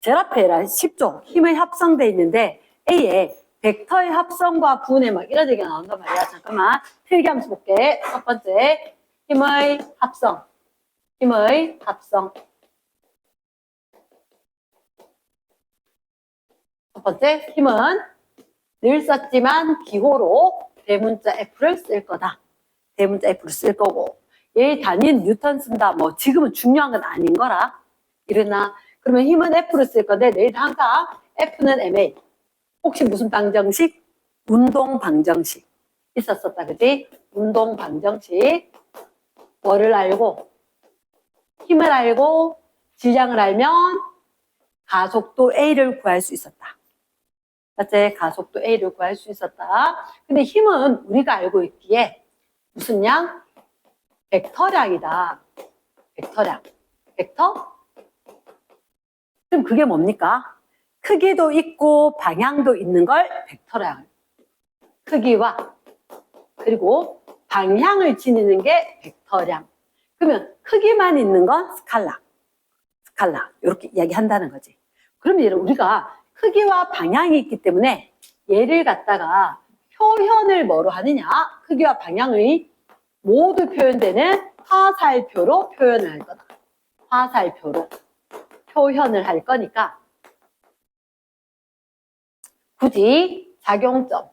제일 앞에 라 쉽죠? 힘의 합성돼 있는데 A에 벡터의 합성과 분해 막 이런 얘기가 나온단 말이야. 잠깐만 필기하면서 볼게. 첫 번째 힘의 합성. 힘의 합성. 첫 번째 힘은 늘 썼지만 기호로 대문자 F를 쓸 거다. 대문자 F를 쓸 거고 얘의 단위는 뉴턴 쓴다. 뭐 지금은 중요한 건 아닌 거라. 이러나 그러면 힘은 F를 쓸 건데 내일 항상 F는 MA. 혹시 무슨 방정식? 운동 방정식 있었었다. 그지? 운동 방정식. 뭐를 알고 힘을 알고 질량을 알면 가속도 A를 구할 수 있었다. 맞지? 가속도 A를 구할 수 있었다. 근데 힘은 우리가 알고 있기에 무슨 양? 벡터량이다. 벡터량. 벡터? 그럼 그게 뭡니까? 크기도 있고 방향도 있는 걸 벡터량. 크기와 그리고 방향을 지니는 게 벡터량. 그러면 크기만 있는 건 스칼라. 스칼라. 이렇게 이야기한다는 거지. 그럼 얘를 우리가 크기와 방향이 있기 때문에 얘를 갖다가 표현을 뭐로 하느냐? 크기와 방향의 모두 표현되는 화살표로 표현을 할 거다. 화살표로 표현을 할 거니까 굳이 작용점,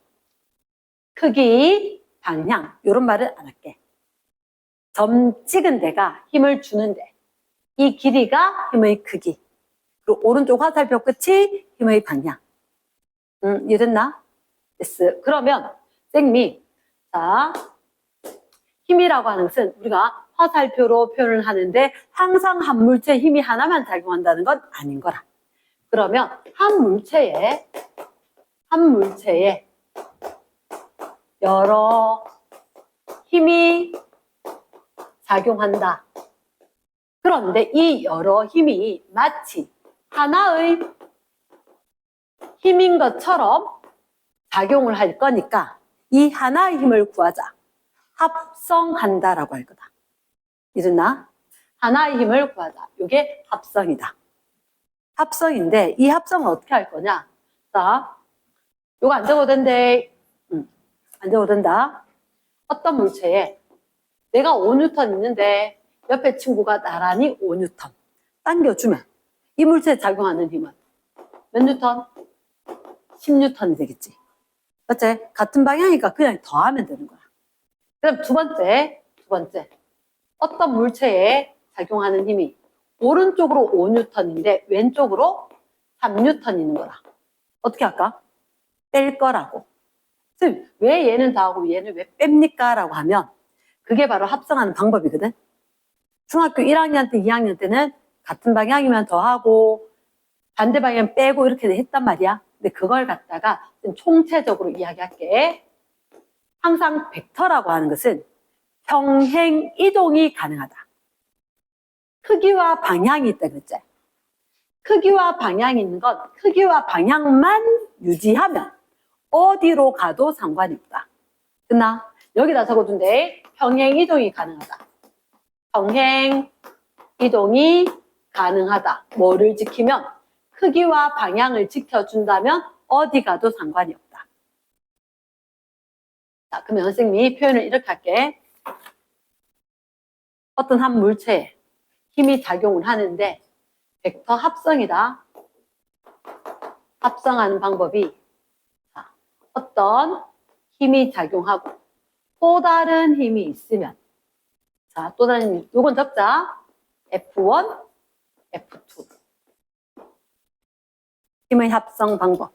크기, 방향 이런 말은 안 할게. 점 찍은 데가 힘을 주는데 이 길이가 힘의 크기. 그리고 오른쪽 화살표 끝이 힘의 방향. 이해됐나? 됐어. 그러면 쌤이 자 힘이라고 하는 것은 우리가 화살표로 표현을 하는데 항상 한 물체에 힘이 하나만 작용한다는 건 아닌 거라. 그러면 한 물체에 여러 힘이 작용한다. 그런데 이 여러 힘이 마치 하나의 힘인 것처럼 작용을 할 거니까 이 하나의 힘을 구하자. 합성한다라고 할 거다. 이랬나? 하나의 힘을 구하자. 이게 합성이다. 합성인데 이 합성은 어떻게 할 거냐? 자, 요거 안 적어도 된대. 안 적어도 된다. 어떤 물체에 내가 5N 있는데 옆에 친구가 나란히 5N 당겨주면 이 물체에 작용하는 힘은 몇 뉴턴? 10N이 되겠지. 맞지? 같은 방향이니까 그냥 더하면 되는 거야. 그럼 두 번째. 어떤 물체에 작용하는 힘이 오른쪽으로 5N인데 왼쪽으로 3N 있는 거라. 어떻게 할까? 뺄 거라고. 쌤, 왜 얘는 더하고 얘는 왜 뺍니까? 라고 하면 그게 바로 합성하는 방법이거든. 중학교 1학년 때, 2학년 때는 같은 방향이면 더하고 반대 방향 빼고 이렇게 했단 말이야. 근데 그걸 갖다가 좀 총체적으로 이야기할게. 항상 벡터라고 하는 것은 평행 이동이 가능하다. 크기와 방향이 있다 그랬지. 크기와 방향이 있는 건 크기와 방향만 유지하면 어디로 가도 상관이 없다. 됐나? 여기다 적어둔대. 평행 이동이 가능하다. 평행 이동이 가능하다. 뭐를 지키면? 크기와 방향을 지켜준다면 어디 가도 상관이 없다. 자, 그러면 선생님이 표현을 이렇게 할게. 어떤 한 물체에 힘이 작용을 하는데 벡터 합성이다. 합성하는 방법이 자, 어떤 힘이 작용하고 또 다른 힘이 있으면 자, 또 다른 힘, 요건 적자. F1, F2. 힘의 합성 방법.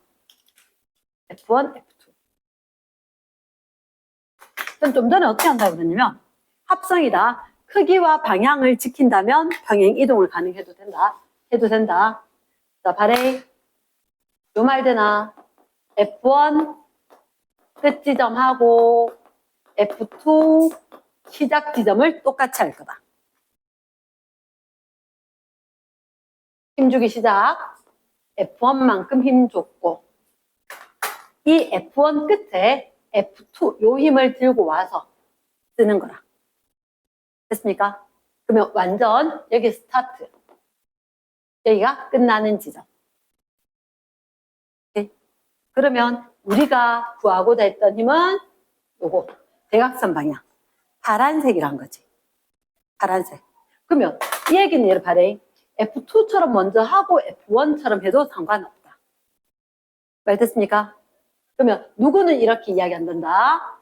F1, F2. 좀 전에 어떻게 한다고 그랬냐면 합성이다. 크기와 방향을 지킨다면 평행 이동을 가능해도 된다. 해도 된다. 자, 발에 요 말 되나? F1 끝 지점하고 F2 시작 지점을 똑같이 할 거다. 힘주기 시작. F1만큼 힘 줬고 이 F1 끝에 F2 요 힘을 들고 와서 쓰는 거라. 됐습니까? 그러면 완전 여기 스타트. 여기가 끝나는 지점. 그러면 우리가 구하고자 했던 힘은 요거 대각선 방향 파란색이란 거지. 파란색. 그러면 이 얘기는 얘를 바래. F2처럼 먼저 하고 F1처럼 해도 상관없다. 말 됐습니까? 그러면 누구는 이렇게 이야기한단다.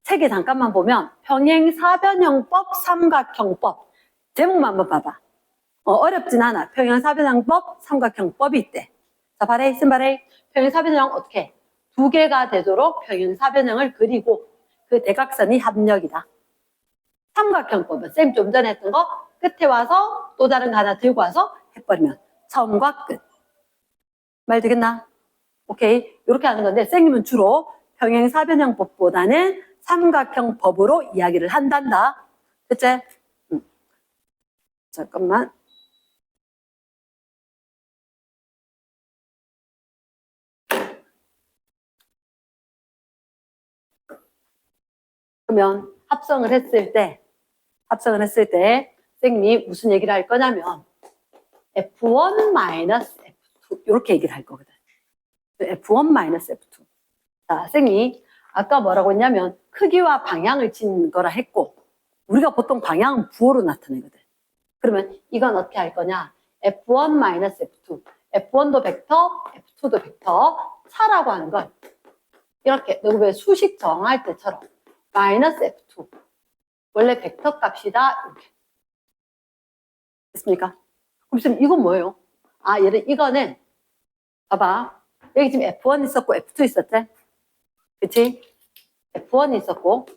책에 잠깐만 보면 평행사변형법, 삼각형법 제목만 한번 봐봐. 어렵진 않아. 평행사변형법, 삼각형법이 있대. 자, 바래, 쓴바래. 평행사변형 어떻게? 두 개가 되도록 평행사변형을 그리고 그 대각선이 합력이다. 삼각형법은 쌤 좀 전에 했던 거 끝에 와서 또 다른 거 하나 들고 와서 해버리면 처음과 끝. 말 되겠나? 오케이. 이렇게 하는 건데 쌤님은 주로 평행사변형법보다는 삼각형법으로 이야기를 한단다. 그치? 잠깐만. 그러면 합성을 했을 때 선생님이 무슨 얘기를 할 거냐면 F1-F2 이렇게 얘기를 할 거거든. F1-F2. 자, 선생님이 아까 뭐라고 했냐면 크기와 방향을 진 거라 했고 우리가 보통 방향은 부호로 나타내거든. 그러면 이건 어떻게 할 거냐? F1-F2. F1도 벡터, F2도 벡터. 차라고 하는 건 이렇게 너가 왜 수식 정할 때처럼 마이너스 F2 원래 벡터 값이다 이렇게 됐습니까? 그럼 지금 이건 뭐예요? 아 얘를 이거는 봐봐 여기 지금 F1 있었고 F2 있었지? 그치? F1 있었고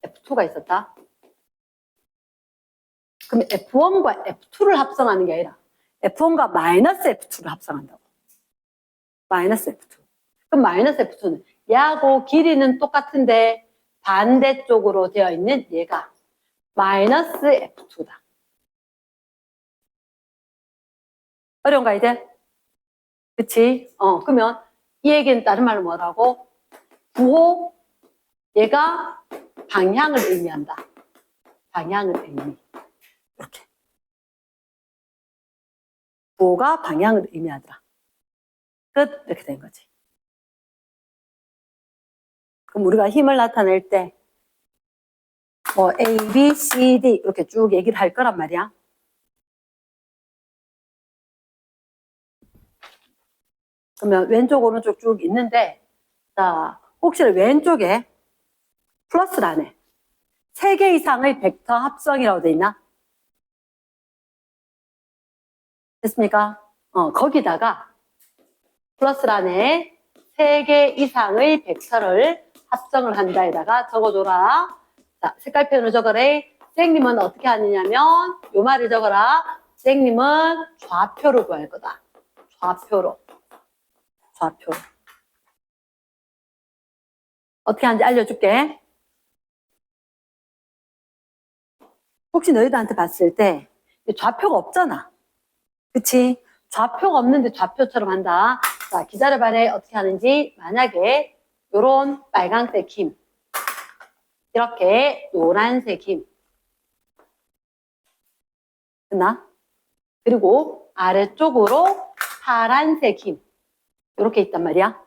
F2가 있었다. 그럼 F1과 F2를 합성하는 게 아니라 F1과 마이너스 F2를 합성한다고. 마이너스 F2. 그럼 마이너스 F2는 얘하고 길이는 똑같은데 반대쪽으로 되어 있는 얘가 마이너스 F2다. 어려운가 이제? 그치? 그러면 이 얘기는 다른 말로 뭐라고? 부호 얘가 방향을 의미한다. 방향을 의미. 이렇게. 부호가 방향을 의미하더라. 끝. 이렇게 된 거지. 그럼 우리가 힘을 나타낼 때 뭐 A, B, C, D 이렇게 쭉 얘기를 할 거란 말이야. 그러면 왼쪽 오른쪽 쭉 있는데 자 혹시 왼쪽에 플러스라네 3개 이상의 벡터 합성이라고 돼 있나? 됐습니까? 거기다가 플러스란에 3개 이상의 벡터를 합성을 한다에다가 적어줘라. 자, 색깔 표현을 적어래. 선생님은 어떻게 하느냐면 요 말을 적어라. 선생님은 좌표로 구할 거다. 좌표로. 어떻게 하는지 알려줄게. 혹시 너희들한테 봤을 때 좌표가 없잖아. 그치? 좌표가 없는데 좌표처럼 한다. 자, 기다려봐래. 어떻게 하는지. 만약에 요런 빨간색 힘 이렇게 노란색 힘 됐나? 그리고 아래쪽으로 파란색 힘 이렇게 있단 말이야.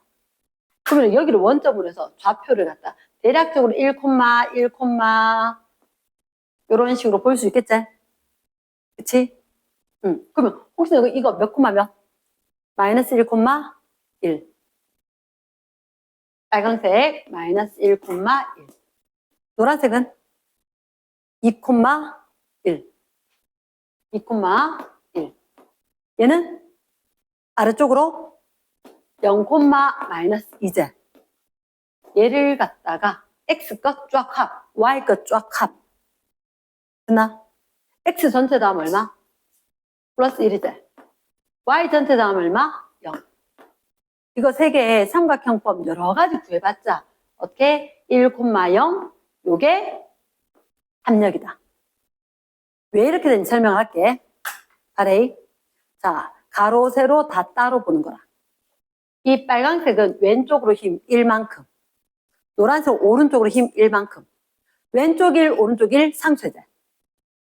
그러면 여기를 원점으로 해서 좌표를 갖다 대략적으로 1, 1, 이런 식으로 볼 수 있겠지? 그치? 그러면 혹시 이거 몇 콤마 몇? 마이너스 1, 1. 빨간색 마이너스 1, 1. 노란색은 2, 1. 2, 1. 얘는 아래쪽으로 0, 마이너스 2제. 얘를 갖다가 x 것 쫙 합, y 것 쫙 합. 됐나? x 전체 다음 얼마? 플러스 1이제. y 전체 다음 얼마? 0. 이거 3개의 삼각형법 여러 가지 구해봤자 어떻게? 1, 0 요게 합력이다. 왜 이렇게 된지 설명할게. 바레이. 자, 가로, 세로 다 따로 보는 거라. 이 빨간색은 왼쪽으로 힘 1만큼. 노란색 오른쪽으로 힘 1만큼. 왼쪽 1, 오른쪽 1 상쇄돼.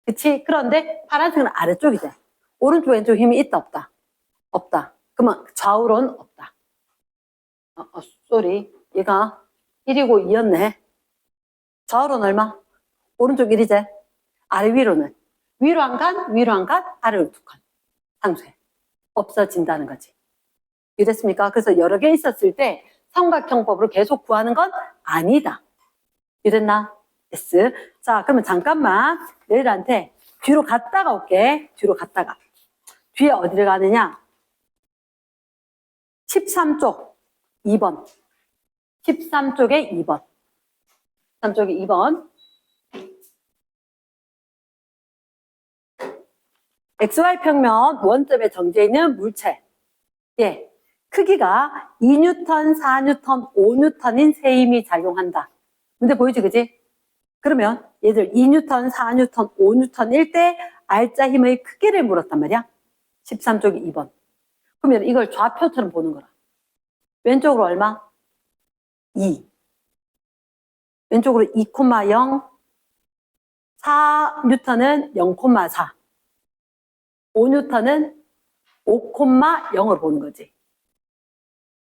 그치? 그런데 파란색은 아래쪽이 돼. 오른쪽 왼쪽 힘이 있다 없다? 없다. 그러면 좌우로는 없다. 쏘리. 얘가 1이고 2였네. 좌우로는 얼마? 오른쪽 1이지? 아래 위로는? 위로 한 칸, 위로 한 칸, 아래로 2칸. 상쇄. 없어진다는 거지. 이해됐습니까? 그래서 여러 개 있었을 때 삼각형법으로 계속 구하는 건 아니다. 이해됐나? yes. 자, 그러면 잠깐만 너희들한테 뒤로 갔다가 올게. 뒤로 갔다가. 뒤에 어디를 가느냐? 13쪽 2번. 13쪽에 2번. 13쪽에 2번. XY 평면 원점에 정지해 있는 물체. 예. 크기가 2N, 4N, 5N인 세 힘이 작용한다. 근데 보이지, 그지? 그러면 얘들 2N, 4N, 5N일 때 R자 힘의 크기를 물었단 말이야. 13쪽이 2번. 그러면 이걸 좌표처럼 보는 거라. 왼쪽으로 얼마? 2. 왼쪽으로 2,0, 4N은 0,4. 5N은 5,0을 보는 거지.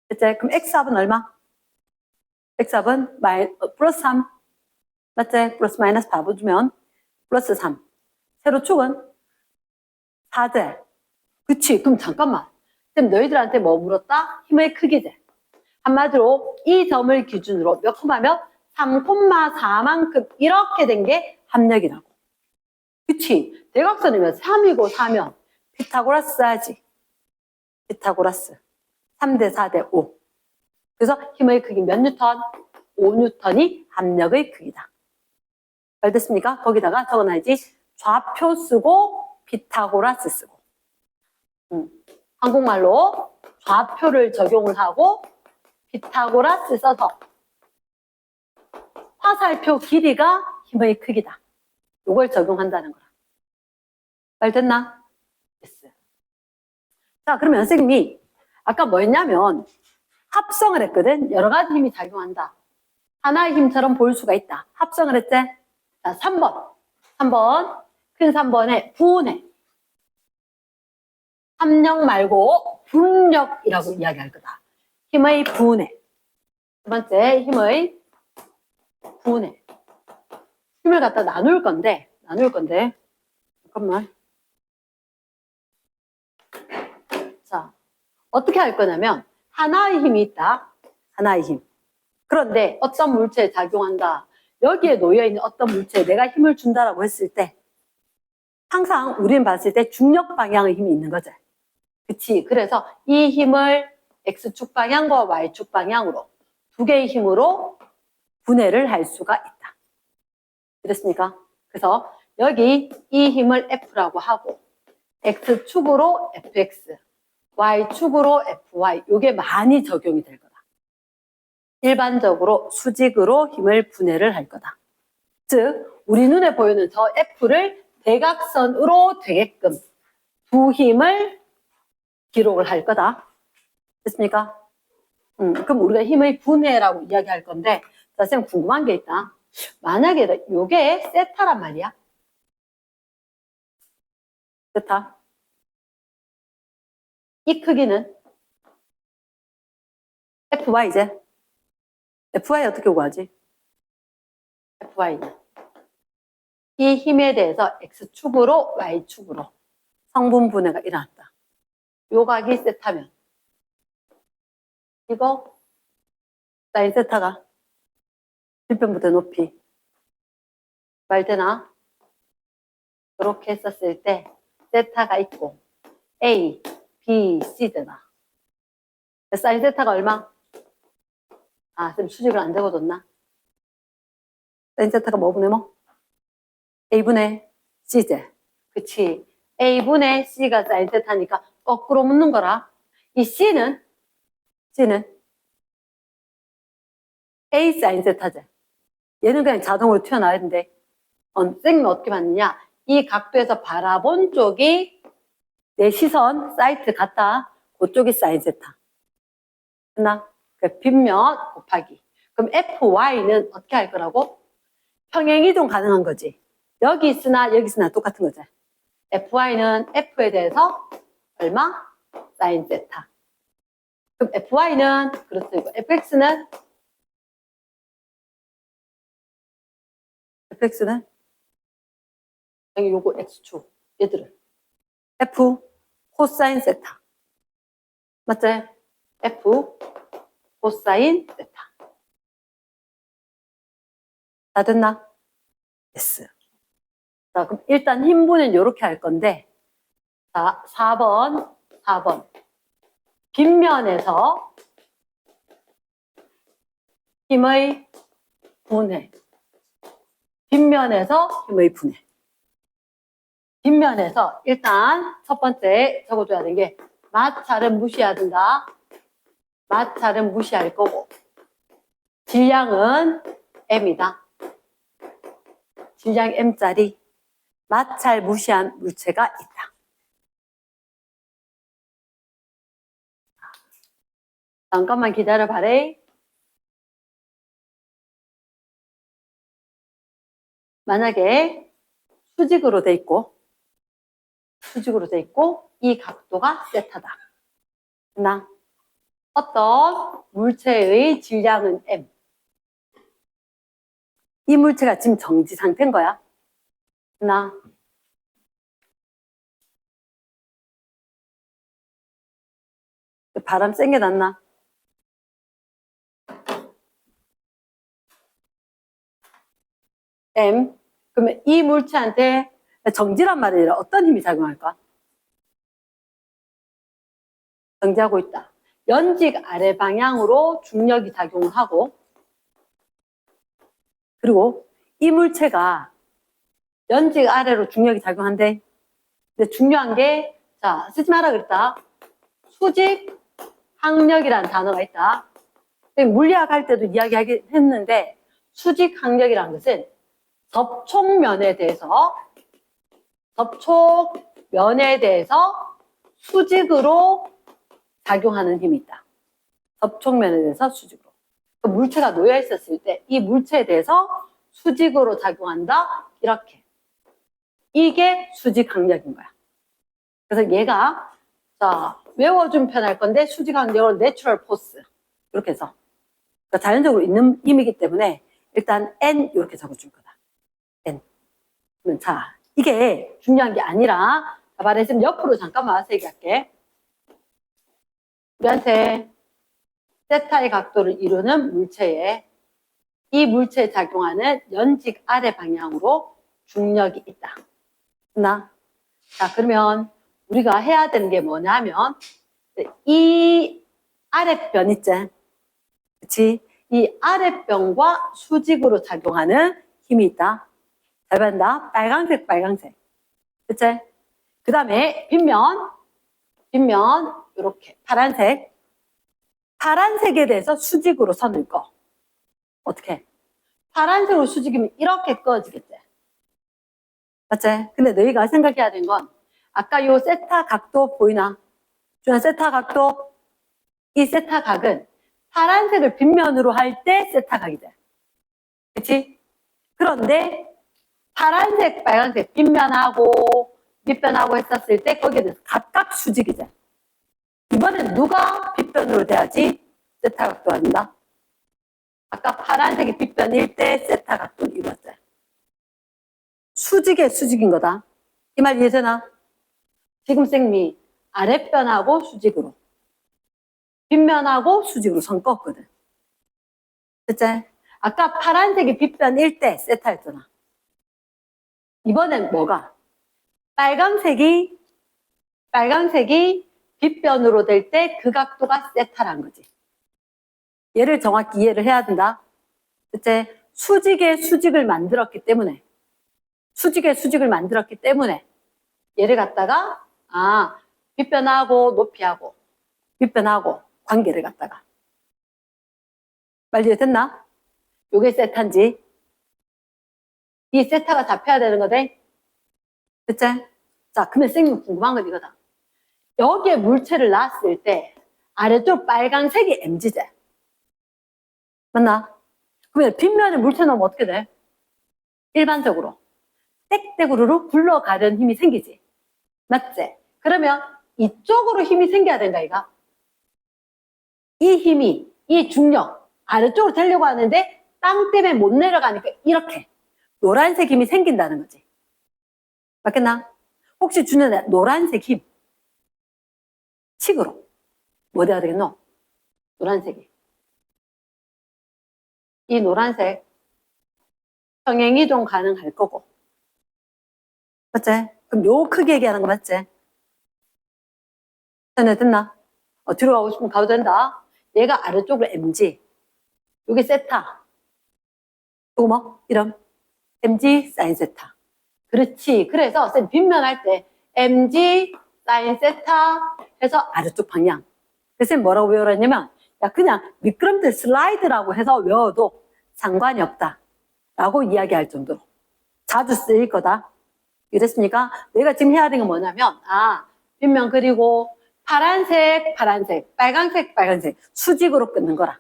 그치? 그럼 X합은 얼마? X합은 플러스 3. 맞지? 플러스 마이너스 바꿔주면 플러스 3. 세로 축은 4제. 그치? 그럼 잠깐만. 그럼 너희들한테 뭐 물었다? 힘의 크기제. 한마디로 이 점을 기준으로 몇 콤마면 3,4만큼 이렇게 된 게 합력이라고. 그치? 대각선이면 3이고 4면 피타고라스 써야지. 피타고라스. 3대 4대 5. 그래서 힘의 크기 몇 뉴턴? 5뉴턴이 합력의 크기다. 잘 됐습니까? 거기다가 적어놔야지. 좌표 쓰고 피타고라스 쓰고. 한국말로 좌표를 적용을 하고 피타고라스 써서 화살표 길이가 힘의 크기다. 이걸 적용한다는 거라. 말 됐나? 됐어요. 자, 그러면 선생님이 아까 뭐였냐면 합성을 했거든. 여러 가지 힘이 작용한다. 하나의 힘처럼 볼 수가 있다. 합성을 했지? 자, 3번. 3번. 큰 3번에 분해. 합력 말고 분력이라고 이야기할 거다. 힘의 분해. 두 번째, 힘의 분해. 힘을 갖다 나눌 건데, 잠깐만. 자, 어떻게 할 거냐면, 하나의 힘이 있다. 하나의 힘. 그런데 어떤 물체에 작용한다. 여기에 놓여있는 어떤 물체에 내가 힘을 준다라고 했을 때, 항상 우리는 봤을 때 중력 방향의 힘이 있는 거지. 그치? 그래서 이 힘을 X축 방향과 Y축 방향으로 두 개의 힘으로 분해를 할 수가 있다. 그랬습니까? 그래서 여기 이 힘을 F라고 하고 X축으로 FX, Y축으로 FY 이게 많이 적용이 될 거다. 일반적으로 수직으로 힘을 분해를 할 거다. 즉 우리 눈에 보이는 저 F를 대각선으로 되게끔 두 힘을 기록을 할 거다. 됐습니까? 그럼 우리가 힘의 분해라고 이야기할 건데, 자, 선생님 궁금한 게 있다. 만약에 요게 세타란 말이야. 세타. 이 크기는 FY제. FY 어떻게 구하지? FY는 이 힘에 대해서 X축으로 Y축으로 성분 분해가 일어났다. 요 각이 세타면 이거 사인 세타가 질변부터 높이 말되나? 이렇게 했었을 때 세타가 있고 A, B, C잖아. 사인 세타가 얼마? 아, 쌤 수직을 안 적어뒀나? 사인 세타가 뭐분의 뭐? A분의 C제. 그치? A분의 C가 사인 세타니까 거꾸로 묻는 거라. 이 C는 A 사인 세타제. 얘는 그냥 자동으로 튀어나와야 되는데 선생님이 어떻게 봤느냐? 이 각도에서 바라본 쪽이 내 시선 사이트 같다. 그쪽이 사인 세타. 됐나? 그 빗면 곱하기. 그럼 FY는 어떻게 할 거라고? 평행 이동 가능한 거지. 여기 있으나 여기 있으나 똑같은 거지. FY는 F에 대해서 얼마? 사인 세타. 그럼 FY는 그렇고 FX는 여기 요거 X축 얘들은 F 코사인 세타 맞지? F 코사인 세타 다 됐나? 됐어. 자, 그럼 일단 힘분은 이렇게 할 건데 자, 4번 빗면에서 힘의 분해 빗면에서 힘의 분해 빗면에서 일단 첫 번째 적어줘야 되는 게 마찰은 무시해야 된다. 마찰은 무시할 거고 질량은 M이다. 질량 M짜리 마찰 무시한 물체가 있다. 잠깐만 기다려봐래. 만약에 수직으로 돼 있고 이 각도가 세타다. 나 어떤 물체의 질량은 M. 이 물체가 지금 정지 상태인 거야. 나 바람 센 게 낫나? M. 그러면 이 물체한테 정지란 말이 어떤 힘이 작용할까? 정지하고 있다. 연직 아래 방향으로 중력이 작용을 하고 그리고 이 물체가 연직 아래로 중력이 작용한대. 근데 중요한 게 자, 쓰지 마라 그랬다. 수직 항력이라는 단어가 있다. 물리학 할 때도 이야기하긴 했는데 수직 항력이라는 것은 접촉면에 대해서 수직으로 작용하는 힘이 있다. 접촉면에 대해서 수직으로. 그 물체가 놓여 있었을 때 이 물체에 대해서 수직으로 작용한다. 이렇게. 이게 수직 항력인 거야. 그래서 얘가 자 외워주면 편할 건데 수직 항력으로 내추럴 포스 이렇게 해서 그러니까 자연적으로 있는 힘이기 때문에 일단 N 이렇게 적어줄 거다. N. 그러면 자 이게 중요한 게 아니라 자, 말했으면 옆으로 잠깐만 와서 얘기할게. 우리한테 세타의 각도를 이루는 물체에 이 물체에 작용하는 연직 아래 방향으로 중력이 있다. 자 그러면 우리가 해야 되는 게 뭐냐면 이 아랫변 있지? 그치? 이 아랫변과 수직으로 작용하는 힘이 있다. 잘 봤다. 빨강색. 그치? 그 다음에 빗면 이렇게 파란색에 대해서 수직으로 선을 꺼. 어떻게? 파란색으로 수직이면 이렇게 꺼지겠지? 맞지? 근데 너희가 생각해야 되는 건 아까 요 세타 각도 보이나? 주한 세타 각도 이 세타 각은 파란색을 빗면으로 할 때 세타 각이 돼. 그치? 그런데 파란색, 빨간색 빗면하고 밑변하고 했었을 때 거기에 대해서 각각 수직이 돼. 이번엔 누가 빗변으로 돼야지 세타 각도가 된다? 아까 파란색이 빗변일 때 세타 각도는 이루어져. 수직의 수직인 거다. 이 말 이해되나? 지금 쌤이 아랫변하고 수직으로 빗면하고 수직으로 선 껐거든. 됐지? 아까 파란색이 빗변일 때 세타였잖아. 이번엔 뭐가? 빨강색이 빗변으로 될 때 그 각도가 세타란 거지. 얘를 정확히 이해를 해야 된다. 됐지? 수직의 수직을 만들었기 때문에 얘를 갖다가 빗변하고 높이하고 빗변하고 관계를 갖다가 말 이해됐나? 요게 세타인지 이 세타가 잡혀야 되는 거대. 됐지? 자, 그러면 선생님 궁금한 건 이거다. 여기에 물체를 놨을 때 아래쪽 빨강색이 M지제. 맞나? 그러면 빗면에 물체 넣으면 어떻게 돼? 일반적으로 땡땡으로 굴러가는 힘이 생기지. 맞지? 그러면 이쪽으로 힘이 생겨야 된다, 이가. 이 힘이, 이 중력, 아래쪽으로 되려고 하는데 땅 때문에 못 내려가니까 이렇게 노란색 힘이 생긴다는 거지. 맞겠나? 혹시 준현아, 노란색 힘. 식으로. 뭐 돼야 되겠노? 노란색이. 이 노란색 평행이동 가능할 거고. 맞지? 그럼 요 크게 얘기하는 거 맞지? 전에 듣나? 뒤로 가고 싶으면 가도 된다. 얘가 아래쪽으로 mg. 요게 세타. 요거 뭐? 이름. mg 사인 세타. 그렇지. 그래서 쌤 빗면할 때 mg 사인 세타 해서 아래쪽 방향. 그래서 쌤 뭐라고 외우라냐면 야 그냥 미끄럼틀 슬라이드라고 해서 외워도 상관이 없다. 라고 이야기할 정도로 자주 쓰일 거다. 이랬으니까 내가 지금 해야 되는 건 뭐냐면 빗면 그리고 파란색, 파란색, 빨간색, 빨간색 수직으로 끊는 거라.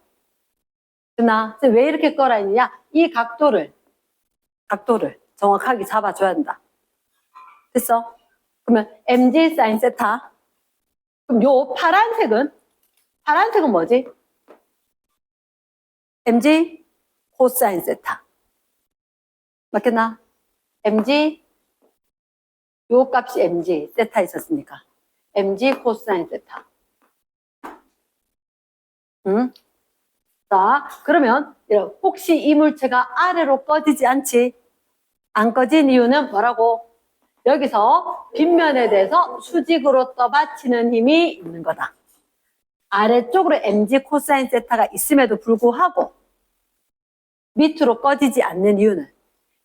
그나 왜 이렇게 꺼라 했느냐? 이 각도를 정확하게 잡아줘야 된다. 됐어? 그러면 mg 사인 세타. 그럼 요 파란색은 뭐지? mg 코사인 세타. 맞겠나? mg 요 값이 mg 세타 있었으니까 mg 코사인 세타. 자, 그러면 혹시 이 물체가 아래로 꺼지지 않지? 안 꺼진 이유는 뭐라고? 여기서 빗면에 대해서 수직으로 떠받치는 힘이 있는 거다. 아래쪽으로 mg 코사인 세타가 있음에도 불구하고 밑으로 꺼지지 않는 이유는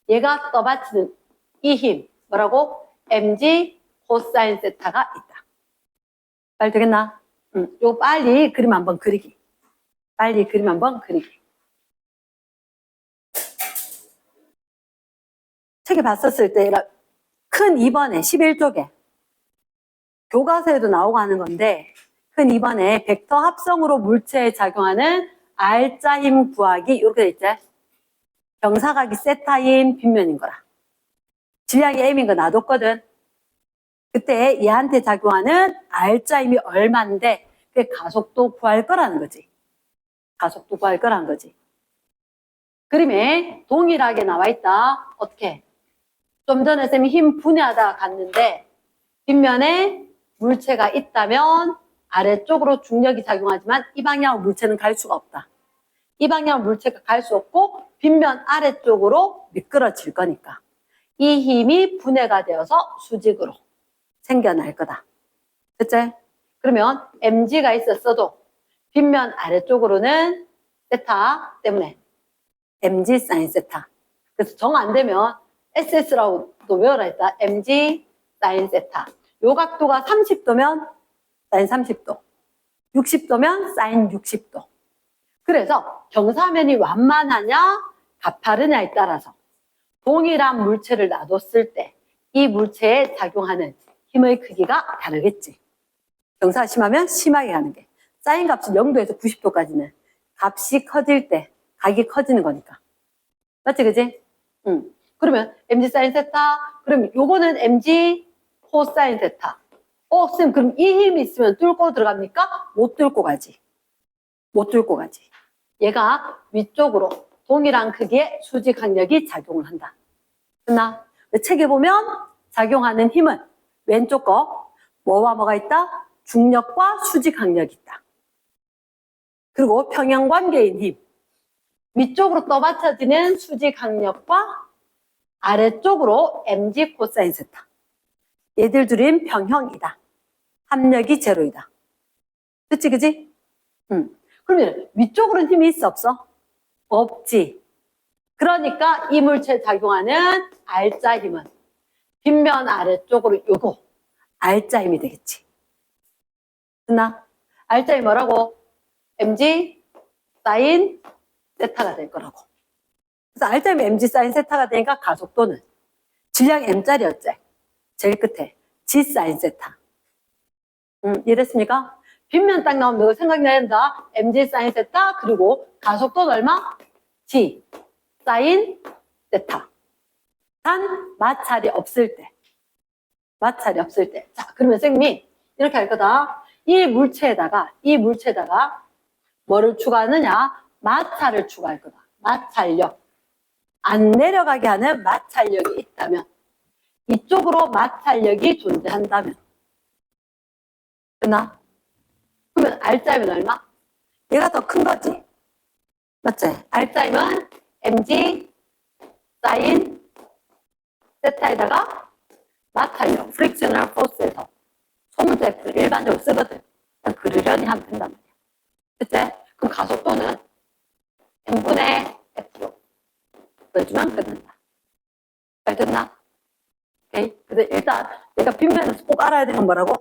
얘가 떠받치는 이 힘, 뭐라고? mg 코사인 세타가 있다. 말 되겠나? 요거 빨리 그림 한번 그리기. 빨리 그림 한번 그리기. 책에 봤었을 때 큰 2번에 11쪽에 교과서에도 나오고 하는 건데 큰 2번에 벡터 합성으로 물체에 작용하는 R자 힘 구하기 이렇게 돼 있지. 경사각이 세타인 빗면인 거라. 질량이 M인 거 놔뒀거든. 그때 얘한테 작용하는 R자 힘이 얼마인데 그게 가속도 구할 거라는 거지. 가속도 구할 거라는 거지. 그림에 동일하게 나와 있다. 어떻게? 좀 전에 쌤이 힘 분해하다가 갔는데 빗면에 물체가 있다면 아래쪽으로 중력이 작용하지만 이 방향으로 물체는 갈 수가 없다. 이 방향으로 물체가 갈 수 없고 빗면 아래쪽으로 미끄러질 거니까 이 힘이 분해가 되어서 수직으로 생겨날 거다. 그치? 그러면 mg가 있었어도 빗면 아래쪽으로는 세타 때문에 mg 사인 세타. 그래서 정 안 되면 SS라고 또 외워라 했다. mg 사인 세타. 요 각도가 30도면 사인 30도, 60도면 사인 60도. 그래서 경사면이 완만하냐, 가파르냐에 따라서 동일한 물체를 놔뒀을 때 이 물체에 작용하는 힘의 크기가 다르겠지. 경사가 심하면 심하게 가는 게. 사인 값이 0도에서 90도까지는 값이 커질 때 각이 커지는 거니까. 맞지, 그지? 그러면 mg 사인 세타, 그럼 요거는 mg 코사인 세타. 쌤, 그럼 이 힘이 있으면 뚫고 들어갑니까? 못 뚫고 가지. 못 뚫고 가지. 얘가 위쪽으로 동일한 크기의 수직 강력이 작용을 한다. 됐나? 책에 보면 작용하는 힘은 왼쪽 거 뭐와 뭐가 있다? 중력과 수직 강력이 있다. 그리고 평형관계인 힘. 위쪽으로 떠받쳐지는 수직 강력과 아래쪽으로 mg 코사인 세타. 얘들 둘은 평형이다. 합력이 제로이다. 그치, 그치? 그러면 위쪽으로는 힘이 있어, 없어? 없지. 그러니까 이 물체에 작용하는 R자 힘은 빗면 아래쪽으로 요거 R자 힘이 되겠지. 됐나? R자 힘 뭐라고? mg 사인 세타가 될 거라고. 그래서 R자 힘이 mg 사인 세타가 되니까 가속도는 질량 m짜리였지. 제일 끝에 g 사인 세타. 이해됐습니까? 빗면 딱 나오면 너 생각나야 된다. mg 사인 세타 그리고 가속도는 얼마? g 사인 세타. 단 마찰이 없을 때. 마찰이 없을 때. 자, 그러면 선생님이 이렇게 할 거다. 이 물체에다가 뭐를 추가하느냐? 마찰을 추가할 거다. 마찰력. 안 내려가게 하는 마찰력이 있다면, 이쪽으로 마찰력이 존재한다면. 됐나? 그러면 R자이면 얼마? 얘가 더 큰 거지. 맞지? R자이면 mg 사인 세타에다가 마찰력, frictional force에서 소문자 F를 일반적으로 쓰거든. 그러려니 하면 된단 말이야. 그치? 그럼 가속도는 n분의 F로 보여주면 끝난다. 잘 됐나? 오케이. 근데 일단 내가 빗면에서 꼭 알아야 되는 건 뭐라고?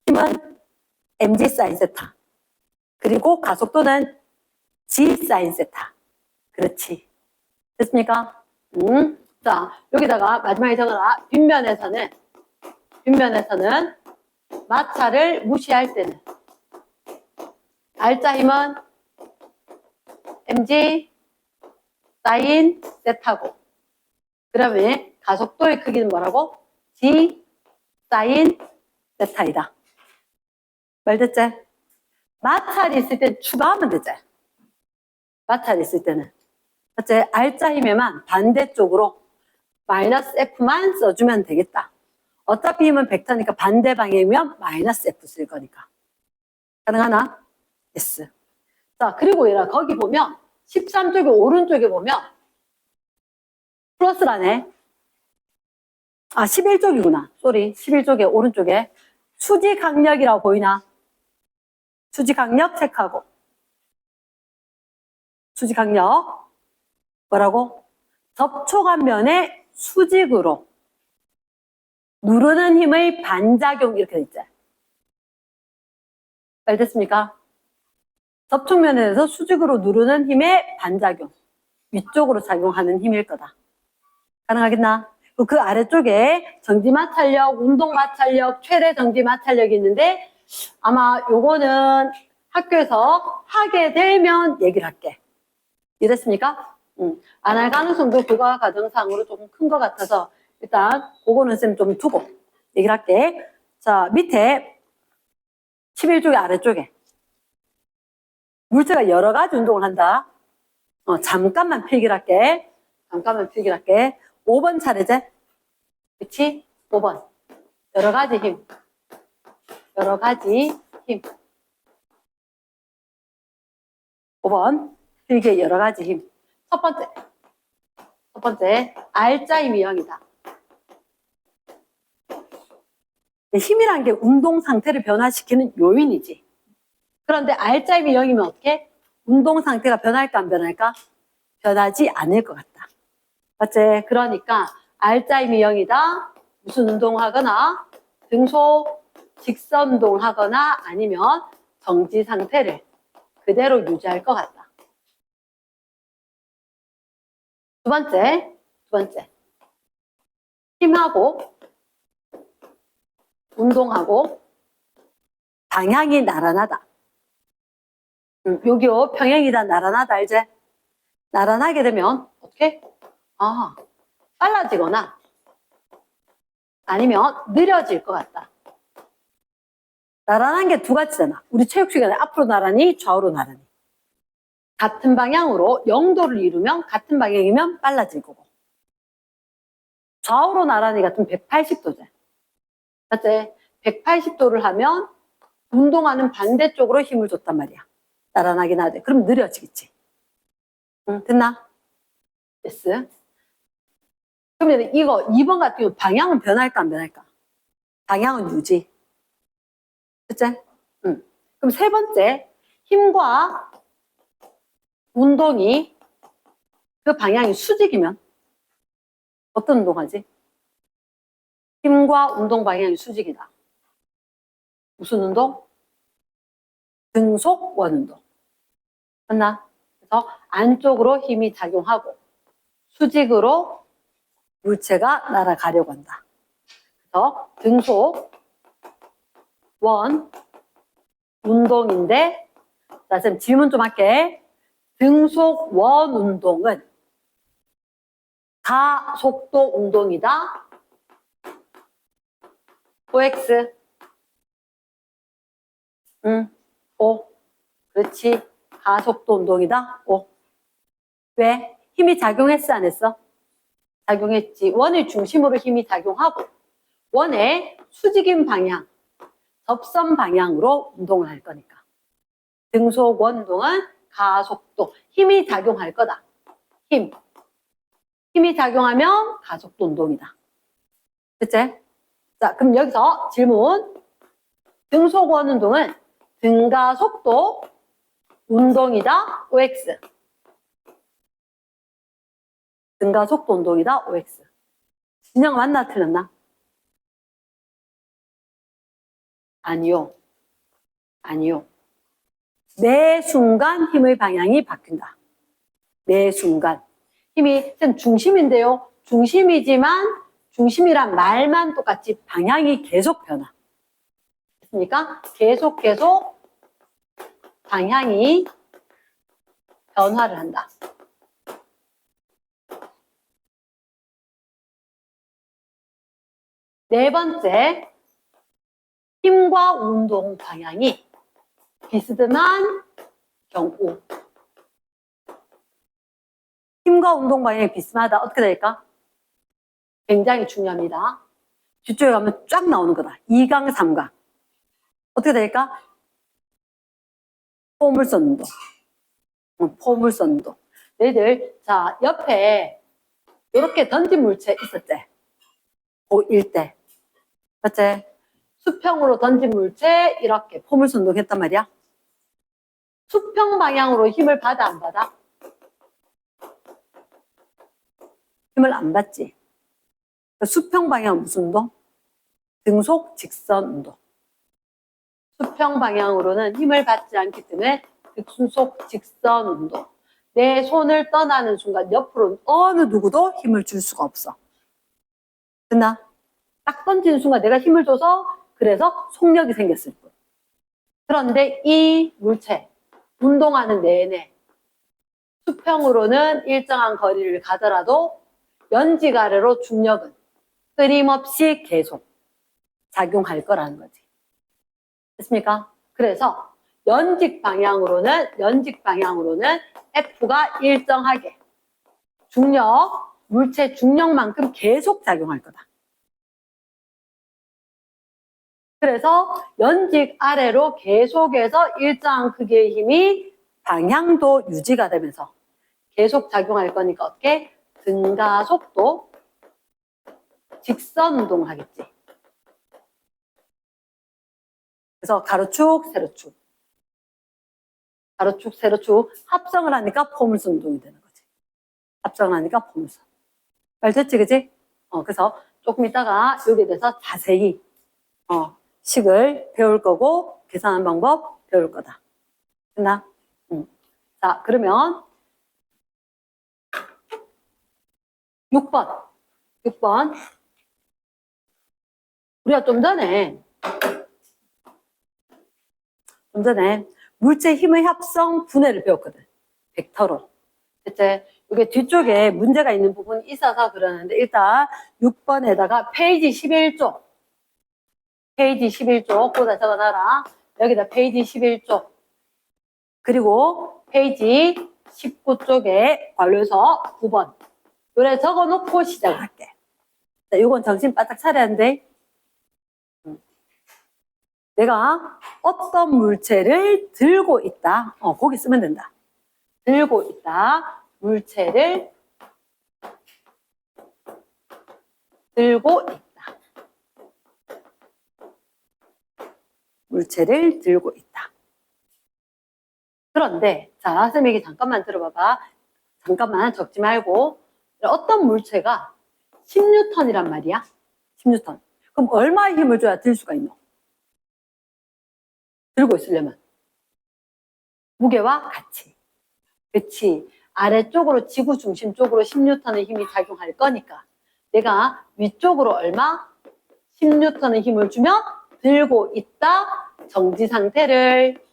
힘은 mg 사인 세타. 그리고 가속도는 g 사인 세타. 그렇지. 됐습니까? 자, 여기다가 마지막에 적어라. 빗면에서는 마찰을 무시할 때는 R자 힘은 mg 사인 세타고, 그러면 가속도의 크기는 뭐라고? g 사인 세타이다. 말됐지? 마찰이 있을 때 추가하면 되지. 마찰이 있을 때는. 맞지? R자 힘에만 반대쪽으로 마이너스 F만 써주면 되겠다. 어차피 힘은 벡터니까 반대 방향이면 마이너스 F 쓸 거니까. 가능하나? yes. 자, 그리고 얘라 거기 보면 13쪽에 오른쪽에 보면 플러스라네. 아, 11쪽이구나. 쏘리. 11쪽에 오른쪽에 수지 강력이라고 보이나? 수지 강력 체크하고. 수지 강력. 뭐라고? 접촉한 면에 수직으로 누르는 힘의 반작용 이렇게 돼 있죠. 잘 됐습니까? 접촉면에 대해서 수직으로 누르는 힘의 반작용. 위쪽으로 작용하는 힘일 거다. 가능하겠나? 그 아래쪽에 정지마찰력, 운동마찰력, 최대 정지마찰력이 있는데 아마 요거는 학교에서 하게 되면 얘기를 할게. 이랬습니까? 안 할 가능성도 교과 과정상으로 조금 큰 것 같아서 일단 그거는 쌤 좀 두고 얘기를 할게. 자, 밑에 11쪽의 아래쪽에 물체가 여러 가지 운동을 한다. 잠깐만 필기를 할게. 5번 차례지? 그치? 5번. 여러 가지 힘. 5번. 필기의 여러 가지 힘. 첫 번째. R자 힘이 0이다. 힘이란 게 운동 상태를 변화시키는 요인이지. 그런데 R자 힘이 0이면 어떻게? 운동 상태가 변할까 안 변할까? 변하지 않을 것 같다. 맞지? 그러니까 R자 힘이 0이다. 무슨 운동하거나 등속 직선 운동하거나 아니면 정지 상태를 그대로 유지할 것 같다. 두 번째. 힘하고 운동하고 방향이 나란하다. 여기요, 평행이다, 나란하다, 알지? 나란하게 되면 어떻게? 빨라지거나 아니면 느려질 것 같다. 나란한 게 두 가지잖아. 우리 체육 시간에 앞으로 나란히, 좌우로 나란히. 같은 방향으로 0도를 이루면 같은 방향이면 빨라질 거고. 좌우로 나란히 같은 180도죠. 맞지? 180도를 하면 운동하는 반대쪽으로 힘을 줬단 말이야. 나란하긴 하대. 그럼 느려지겠지. 됐나? 됐어. 그러면 이거 2번 같은 경우 방향은 변할까 안 변할까? 방향은 유지. 그치? 그럼 세 번째, 힘과 운동이 그 방향이 수직이면 어떤 운동하지? 힘과 운동 방향이 수직이다. 무슨 운동? 등속 원운동. 맞나? 그래서 안쪽으로 힘이 작용하고 수직으로 물체가 날아가려고 한다. 그래서 등속 원 운동인데, 자, 쌤 질문 좀 할게. 등속 원 운동은 가속도 운동이다. OX. O. 그렇지. 가속도 운동이다. O. 왜? 힘이 작용했어, 안 했어? 작용했지. 원을 중심으로 힘이 작용하고 원의 수직인 방향, 접선 방향으로 운동을 할 거니까. 등속 원동은 가속도, 힘이 작용할 거다. 힘이 작용하면 가속도 운동이다. 그치? 자, 그럼 여기서 질문. 등속 원 운동은 등가속도 운동이다, OX. 등가속도 운동이다, OX. 진영 맞나 틀렸나? 아니요. 매 순간 힘의 방향이 바뀐다. 매 순간. 힘이 중심인데요. 중심이지만 중심이란 말만 똑같이 방향이 계속 변화. 됐습니까? 계속 방향이 변화를 한다. 네 번째, 힘과 운동 방향이 비스듬한 경우. 힘과 운동 방향이 비스듬하다. 어떻게 될까? 굉장히 중요합니다. 뒤쪽에 가면 쫙 나오는 거다. 2강, 3강. 어떻게 될까? 포물선 운동. 포물선 운동. 너희들, 자, 옆에 이렇게 던진 물체 있었지? 고1 때. 맞지? 수평으로 던진 물체 이렇게 포물선 운동 했단 말이야. 수평 방향으로 힘을 받아, 안 받아? 힘을 안 받지. 수평 방향은 무슨 운동? 등속 직선 운동. 수평 방향으로는 힘을 받지 않기 때문에 등속 직선 운동. 내 손을 떠나는 순간 옆으로 어느 누구도 힘을 줄 수가 없어. 됐나? 딱 던지는 순간 내가 힘을 줘서 그래서 속력이 생겼을 뿐. 그런데 이 물체 운동하는 내내 수평으로는 일정한 거리를 가더라도 연직 아래로 중력은 끊임없이 계속 작용할 거라는 거지. 됐습니까? 그래서 연직 방향으로는 F가 일정하게 물체 중력만큼 계속 작용할 거다. 그래서 연직 아래로 계속해서 일정한 크기의 힘이 방향도 유지가 되면서 계속 작용할 거니까 어떻게? 등가속도 직선 운동을 하겠지. 그래서 가로축, 세로축. 가로축, 세로축 합성을 하니까 포물선 운동이 되는 거지. 합성을 하니까 포물선. 말 됐지, 그지? 그래서 조금 이따가 여기에 대해서 자세히 식을 배울 거고 계산하는 방법 배울 거다. 됐나? 자, 그러면 6번. 우리가 좀 전에 물체 힘의 합성 분해를 배웠거든. 벡터로. 이제 이게 뒤쪽에 문제가 있는 부분이 있어서 그러는데 일단 6번에다가 페이지 11쪽 거기다 적어놔라. 여기다 페이지 11쪽 그리고 페이지 19쪽에 관료서 9번 요래 적어놓고 시작할게. 자, 요건 정신 바짝 차려야 하는데 내가 어떤 물체를 들고 있다. 거기 쓰면 된다. 들고 있다. 물체를 들고 있다. 물체를 들고 있다. 그런데 자, 선생님에게 잠깐만 들어봐봐. 잠깐만 적지 말고 어떤 물체가 10N이란 말이야. 10N. 그럼 얼마의 힘을 줘야 들 수가 있노? 들고 있으려면 무게와 같이. 그치. 아래쪽으로 지구 중심 쪽으로 10N의 힘이 작용할 거니까 내가 위쪽으로 얼마? 10N의 힘을 주면 들고 있다. 정지 상태를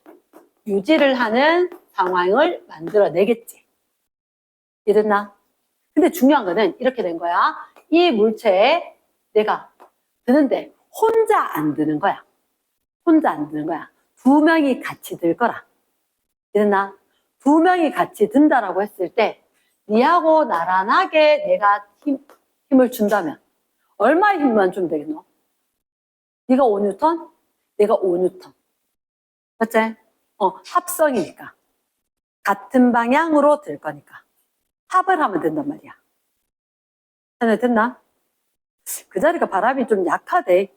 유지를 하는 상황을 만들어내겠지. 이해됐나? 근데 중요한 거는 이렇게 된 거야. 이 물체에 내가 드는데 혼자 안 드는 거야. 두 명이 같이 들 거라. 이랬나? 두 명이 같이 든다라고 했을 때 니하고 나란하게 내가 힘을 준다면 얼마의 힘만 주면 되겠노? 네가 5N, 내가 5N. 맞지? 합성이니까. 같은 방향으로 들 거니까. 합을 하면 된단 말이야. 됐나? 그 자리가 바람이 좀 약하대.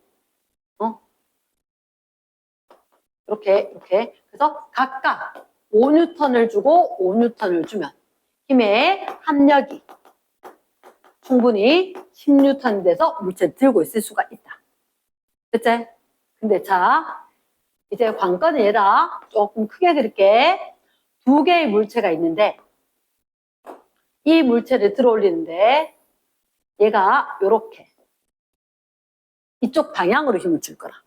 이렇게. 그래서 각각 5N을 주고 5N을 주면 힘의 합력이 충분히 10N 돼서 물체를 들고 있을 수가 있다. 그치? 근데 자, 이제 관건은 얘라 조금 크게 그릴게. 두 개의 물체가 있는데 이 물체를 들어 올리는데 얘가 요렇게 이쪽 방향으로 힘을 줄 거라.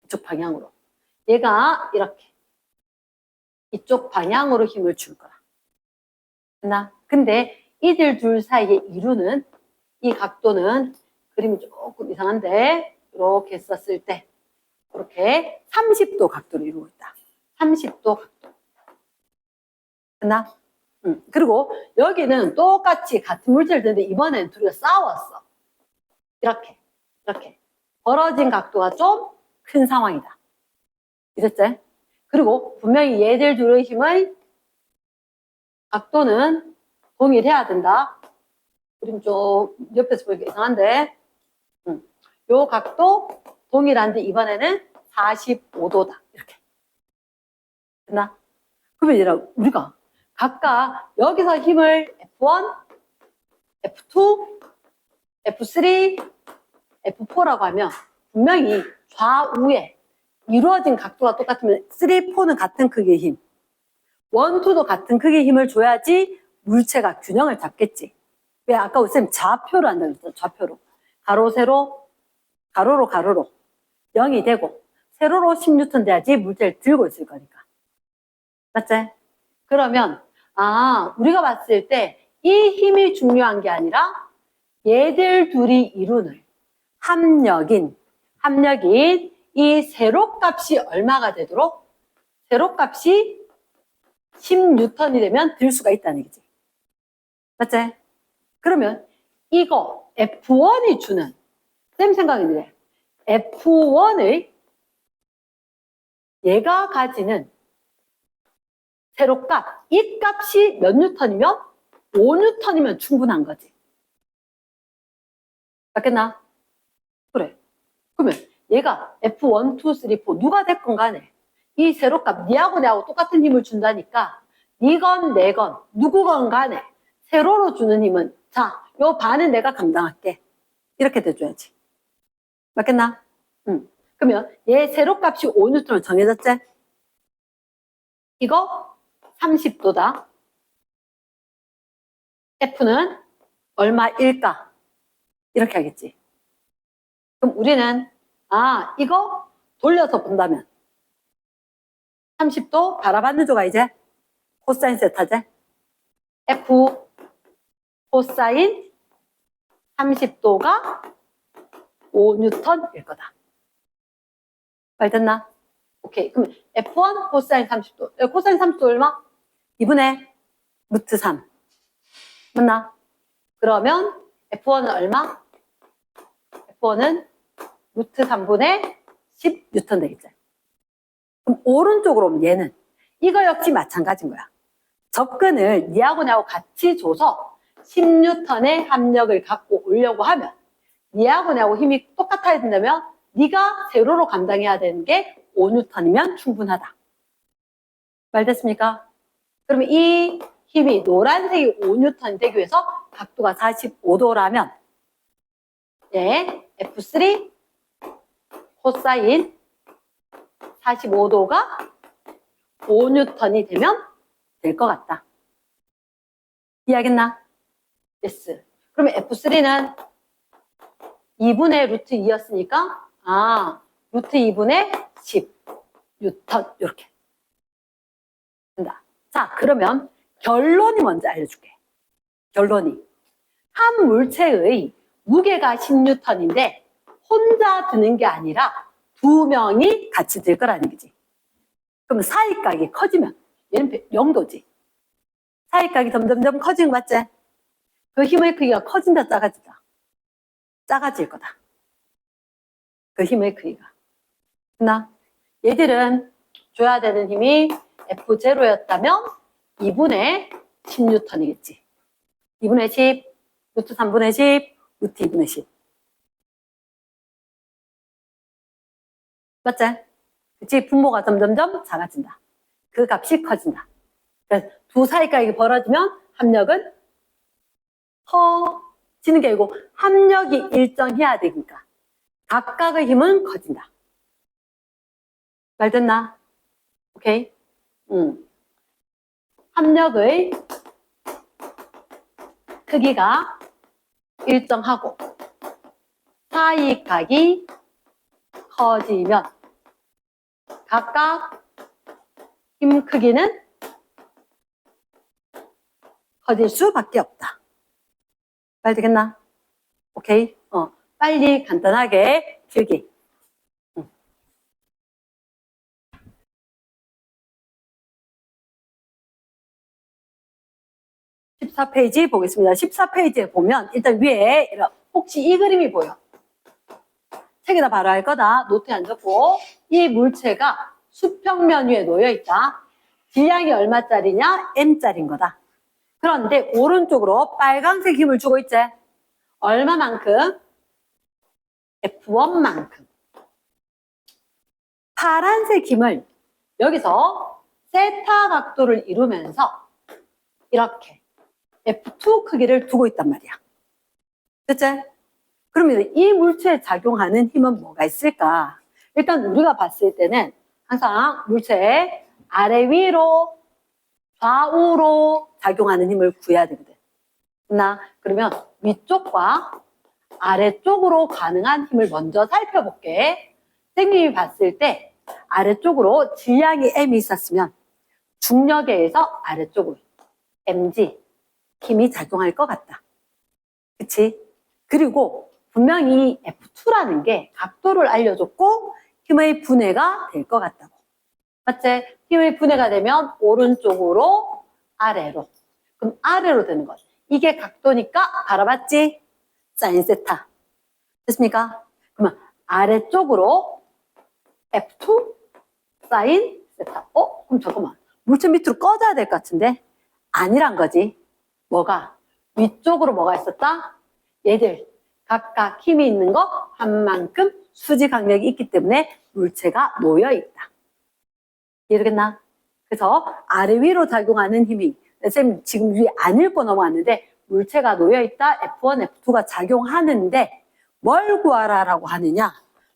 이쪽 방향으로. 얘가 이렇게 이쪽 방향으로 힘을 줄 거라. 됐나? 근데 이들 둘 사이에 이루는 이 각도는 그림이 조금 이상한데 이렇게 썼을 때 이렇게 30도 각도를 이루고 있다. 30도 각도. 됐나? 그리고 여기는 똑같이 같은 물체를 드는데 이번에는 둘이가 싸웠어. 이렇게 벌어진 각도가 좀 큰 상황이다. 이랬지? 그리고 분명히 얘들 둘의 힘의 각도는 동일해야 된다. 그림 좀 옆에서 보니까 이상한데 요 각도 동일한데 이번에는 45도다. 이렇게. 됐나? 그러면 우리가 각각 여기서 힘을 F1, F2, F3, F4라고 하면 분명히 좌우에 이루어진 각도가 똑같으면 3, 4는 같은 크기의 힘, 1, 2도 같은 크기의 힘을 줘야지 물체가 균형을 잡겠지. 왜 아까 쌤 좌표로 한다고 했죠? 좌표로. 가로, 세로, 가로로, 가로로 0이 되고 세로로 10N 돼야지 물체를 들고 있을 거니까. 맞지? 그러면 우리가 봤을 때 이 힘이 중요한 게 아니라 얘들 둘이 이루는 합력인 이 세로값이 얼마가 되도록 세로값이 10N이 되면 들 수가 있다는 얘기지. 맞지? 그러면 이거 F1이 주는 쌤 생각인데 F1의 얘가 가지는 세로값, 이 값이 몇 N이면 5N이면 충분한 거지. 맞겠나? 그래. 그러면 얘가 F1, 2, 3, 4 누가 됐건 간에 이 세로값 니하고 내하고 똑같은 힘을 준다니까 니건 내건 누구건 간에 세로로 주는 힘은 자, 요 반은 내가 감당할게. 이렇게 돼줘야지. 맞겠나? 그러면 얘 세로값이 5N으로 정해졌지? 이거 30도다. F는 얼마일까? 이렇게 하겠지. 그럼 우리는 이거 돌려서 본다면 30도 바라봤는 조가 이제 코사인 세타제 F 코사인 30도가 5N일 거다. 말 됐나? 오케이. 그럼 F1 코사인 30도. 코사인 30도 얼마? 2분의 루트 3. 맞나? 그러면 F1은 얼마? F1은 루트 3분의 10N 되겠지. 그럼 오른쪽으로 오면 얘는 이거 역시 마찬가지인 거야. 접근을 니하고 나하고 같이 줘서 10N의 합력을 갖고 오려고 하면 니하고 나하고 힘이 똑같아야 된다면 니가 세로로 감당해야 되는 게 5N이면 충분하다. 말 됐습니까? 그러면 이 힘이 노란색이 5N이 되기 위해서 각도가 45도라면 F3 코사인 45도가 5N이 되면 될 것 같다. 이해하겠나? yes. 그러면 F3는 2분의 루트 2였으니까 루트 2분의 10 뉴턴 이렇게 된다. 자, 그러면 결론이 먼저 알려줄게. 결론이 한 물체의 무게가 10N인데 혼자 드는 게 아니라 두 명이 같이 들 거라는 얘기지. 그럼 사이각이 커지면 얘는 0도지. 사이각이 점점점 커지는 거 맞지? 그 힘의 크기가 커진다, 작아진다? 작아질 거다. 그 힘의 크기가. 나 얘들은 줘야 되는 힘이 F0였다면 2분의 10N이겠지. 2분의 10, 루트 3분의 10, 루트 2분의 10. 맞지? 그치? 분모가 점점점 작아진다. 그 값이 커진다. 그래서 두 사이각이 벌어지면 합력은 커지는 게 아니고 합력이 일정해야 되니까 각각의 힘은 커진다. 말 됐나? 오케이? 합력의 크기가 일정하고 사이각이 커지면 각각 힘 크기는 커질 수밖에 없다. 말 되겠나? 오케이? 빨리 간단하게 길게. 14페이지 보겠습니다. 14페이지에 보면 일단 위에 혹시 이 그림이 보여? 책에다 바로 할 거다. 노트에 안 적고 이 물체가 수평면 위에 놓여 있다. 질량이 얼마짜리냐? M짜리인 거다. 그런데 오른쪽으로 빨간색 힘을 주고 있지? 얼마만큼? F1만큼. 파란색 힘을 여기서 세타 각도를 이루면서 이렇게 F2 크기를 두고 있단 말이야. 됐지? 그러면 이 물체에 작용하는 힘은 뭐가 있을까? 일단 우리가 봤을 때는 항상 물체에 아래 위로 좌우로 작용하는 힘을 구해야 되거든. 그러면 위쪽과 아래쪽으로 가능한 힘을 먼저 살펴볼게. 선생님이 봤을 때 아래쪽으로 질량이 M이 있었으면 중력에 의해서 아래쪽으로 mg 힘이 작용할 것 같다. 그치? 그리고 분명히 F2라는 게 각도를 알려줬고 힘의 분해가 될 것 같다고. 맞지? 힘의 분해가 되면 오른쪽으로 아래로. 그럼 아래로 되는 것. 이게 각도니까 바라봤지? 사인 세타. 됐습니까? 그러면 아래쪽으로 F2 사인 세타. 그럼 잠깐만. 물체 밑으로 꺼져야 될 것 같은데? 아니란 거지. 뭐가? 위쪽으로 뭐가 있었다? 얘들 각각 힘이 있는 거 한 만큼 수지 강력이 있기 때문에 물체가 놓여 있다. 이해되겠나? 그래서 아래 위로 작용하는 힘이 선생님 지금 위에 안 읽고 넘어왔는데 물체가 놓여 있다. F1, F2가 작용하는데 뭘 구하라라고 하느냐?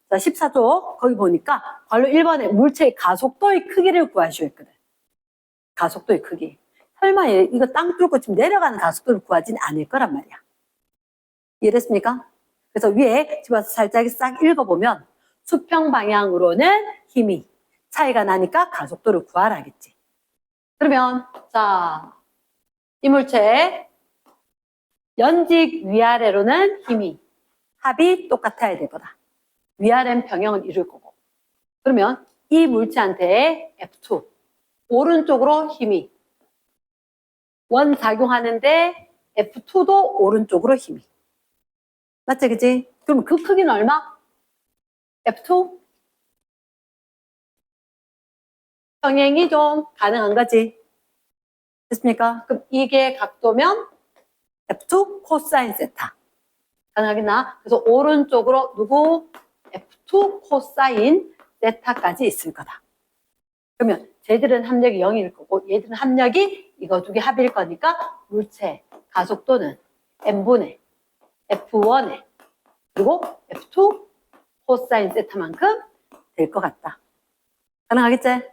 자, 14조 거기 보니까 바로 1번에 물체의 가속도의 크기를 구하시오 했거든. 가속도의 크기. 설마 이거 땅 뚫고 지금 내려가는 가속도를 구하진 않을 거란 말이야. 이해됐습니까? 그래서 위에 집어서 살짝 싹 읽어보면 수평 방향으로는 힘이 차이가 나니까 가속도를 구하라겠지. 그러면 자, 이 물체 연직 위아래로는 힘이 합이 똑같아야 될 거다. 위아래는 평형을 이룰 거고. 그러면 이 물체한테 F2 오른쪽으로 힘이 원 작용하는데 F2도 오른쪽으로 힘이. 맞지, 그치? 그럼 그 크기는 얼마? F2? 평행이 좀 가능한 거지. 됐습니까? 그럼 이게 각도면 F2 코사인 세타. 가능하겠나? 그래서 오른쪽으로 누구? F2 코사인 세타까지 있을 거다. 그러면 쟤들은 합력이 0일 거고 얘들은 합력이 이거 두 개 합일 거니까 물체 가속도는 M분의 F1에 그리고 F2 코사인 세타만큼 될 것 같다. 가능하겠지?